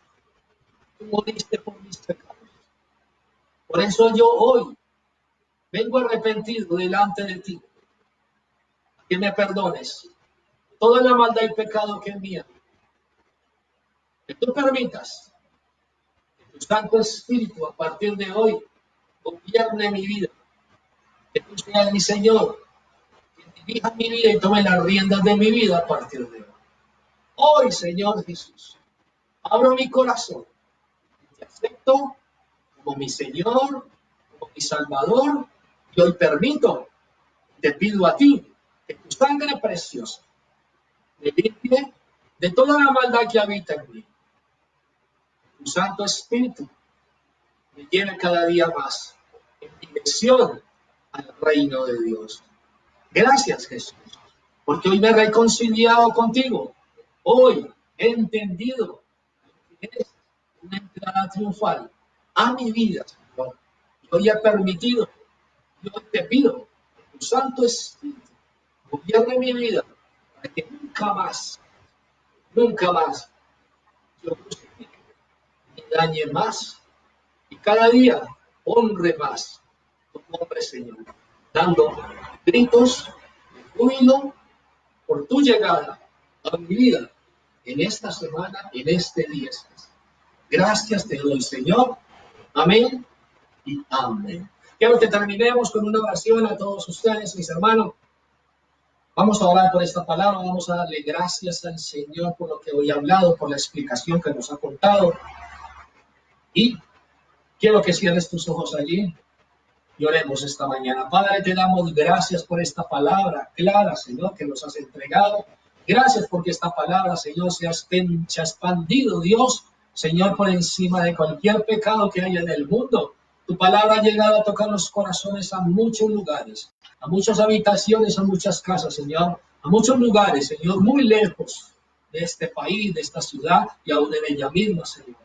tú moriste por mis pecados. Por eso yo hoy vengo arrepentido delante de ti. Que me perdones toda la maldad y pecado que envía. Que tú permitas que tu Santo Espíritu a partir de hoy gobierne mi vida. Que tú seas mi Señor. Que dirija mi vida y tome las riendas de mi vida a partir de hoy. Hoy, Señor Jesús, abro mi corazón. Te acepto como mi Señor, como mi Salvador. Y hoy permito te pido a ti que tu sangre preciosa me limpie de toda la maldad que habita en mí. Tu Santo Espíritu me lleve cada día más en dirección al reino de Dios. Gracias, Jesús, porque hoy me he reconciliado contigo. Hoy he entendido que es una entrada triunfal a mi vida, Señor. Y hoy he permitido, yo te pido, que tu Santo Espíritu gobierne mi vida para que nunca más yo crucifique ni dañe más y cada día honre más tu nombre, Señor, dando gritos de júbilo por tu llegada a mi vida en esta semana, en este día. Gracias te doy, Señor. Amén y amén. Quiero que terminemos con una oración a todos ustedes, mis hermanos. Vamos a orar por esta palabra, vamos a darle gracias al Señor por lo que hoy ha hablado, por la explicación que nos ha contado. Y quiero que cierres tus ojos allí y oremos esta mañana. Padre, te damos gracias por esta palabra clara, Señor, que nos has entregado. Gracias porque esta palabra, Señor, se ha expandido, Dios, Señor, por encima de cualquier pecado que haya en el mundo. Tu palabra ha llegado a tocar los corazones a muchos lugares, a muchas habitaciones, a muchas casas, Señor, a muchos lugares, Señor, muy lejos de este país, de esta ciudad y aún de ella misma, Señor.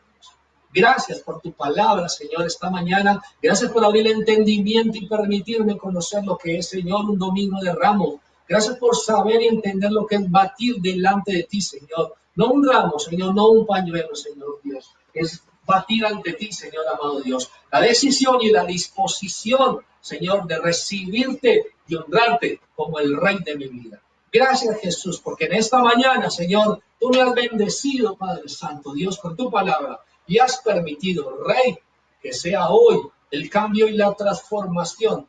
Gracias por tu palabra, Señor, esta mañana. Gracias por abrir el entendimiento y permitirme conocer lo que es, Señor, un domingo de Ramos. Gracias por saber y entender lo que es batir delante de ti, Señor. No un ramo, Señor, no un pañuelo, Señor Dios. Es batir ante ti, Señor amado Dios. La decisión y la disposición, Señor, de recibirte y honrarte como el Rey de mi vida. Gracias, Jesús, porque en esta mañana, Señor, tú me has bendecido, Padre Santo, Dios, con tu palabra. Y has permitido, Rey, que sea hoy el cambio y la transformación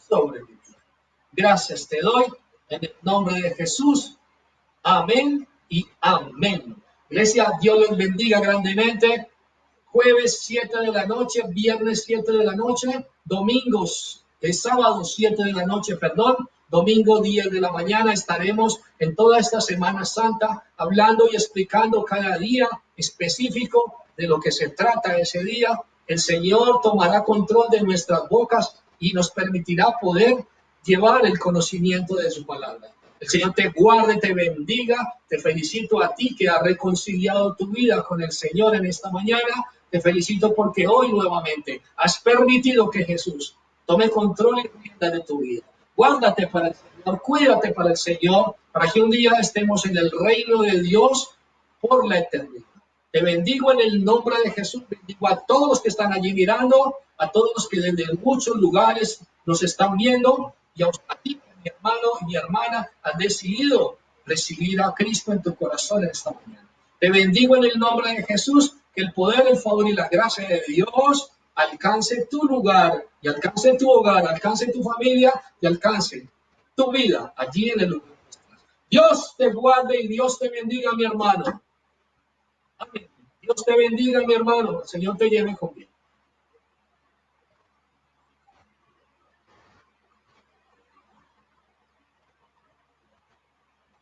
sobre mi vida. Gracias te doy en el nombre de Jesús. Amén y amén. Iglesia, Dios los bendiga grandemente. Jueves 7 de la noche, viernes 7 de la noche, domingos, sábado 7 de la noche, domingo 10 de la mañana. Estaremos en toda esta Semana Santa hablando y explicando cada día específico de lo que se trata ese día. El Señor tomará control de nuestras bocas y nos permitirá poder llevar el conocimiento de su palabra. El Señor te guarde, te bendiga. Te felicito a ti que has reconciliado tu vida con el Señor en esta mañana. Te felicito porque hoy nuevamente has permitido que Jesús tome control y rienda de tu vida. Guárdate para el Señor, cuídate para el Señor, para que un día estemos en el reino de Dios por la eternidad. Te bendigo en el nombre de Jesús. Bendigo a todos los que están allí mirando, a todos los que desde muchos lugares nos están viendo, y a ti, mi hermano y mi hermana, has decidido recibir a Cristo en tu corazón en esta mañana. Te bendigo en el nombre de Jesús, que el poder, el favor y la gracia de Dios alcance tu lugar y alcance tu hogar, alcance tu familia y alcance tu vida allí en el lugar. Dios te guarde y Dios te bendiga, mi hermano. Amén. Dios te bendiga, mi hermano. El Señor te lleve con bien.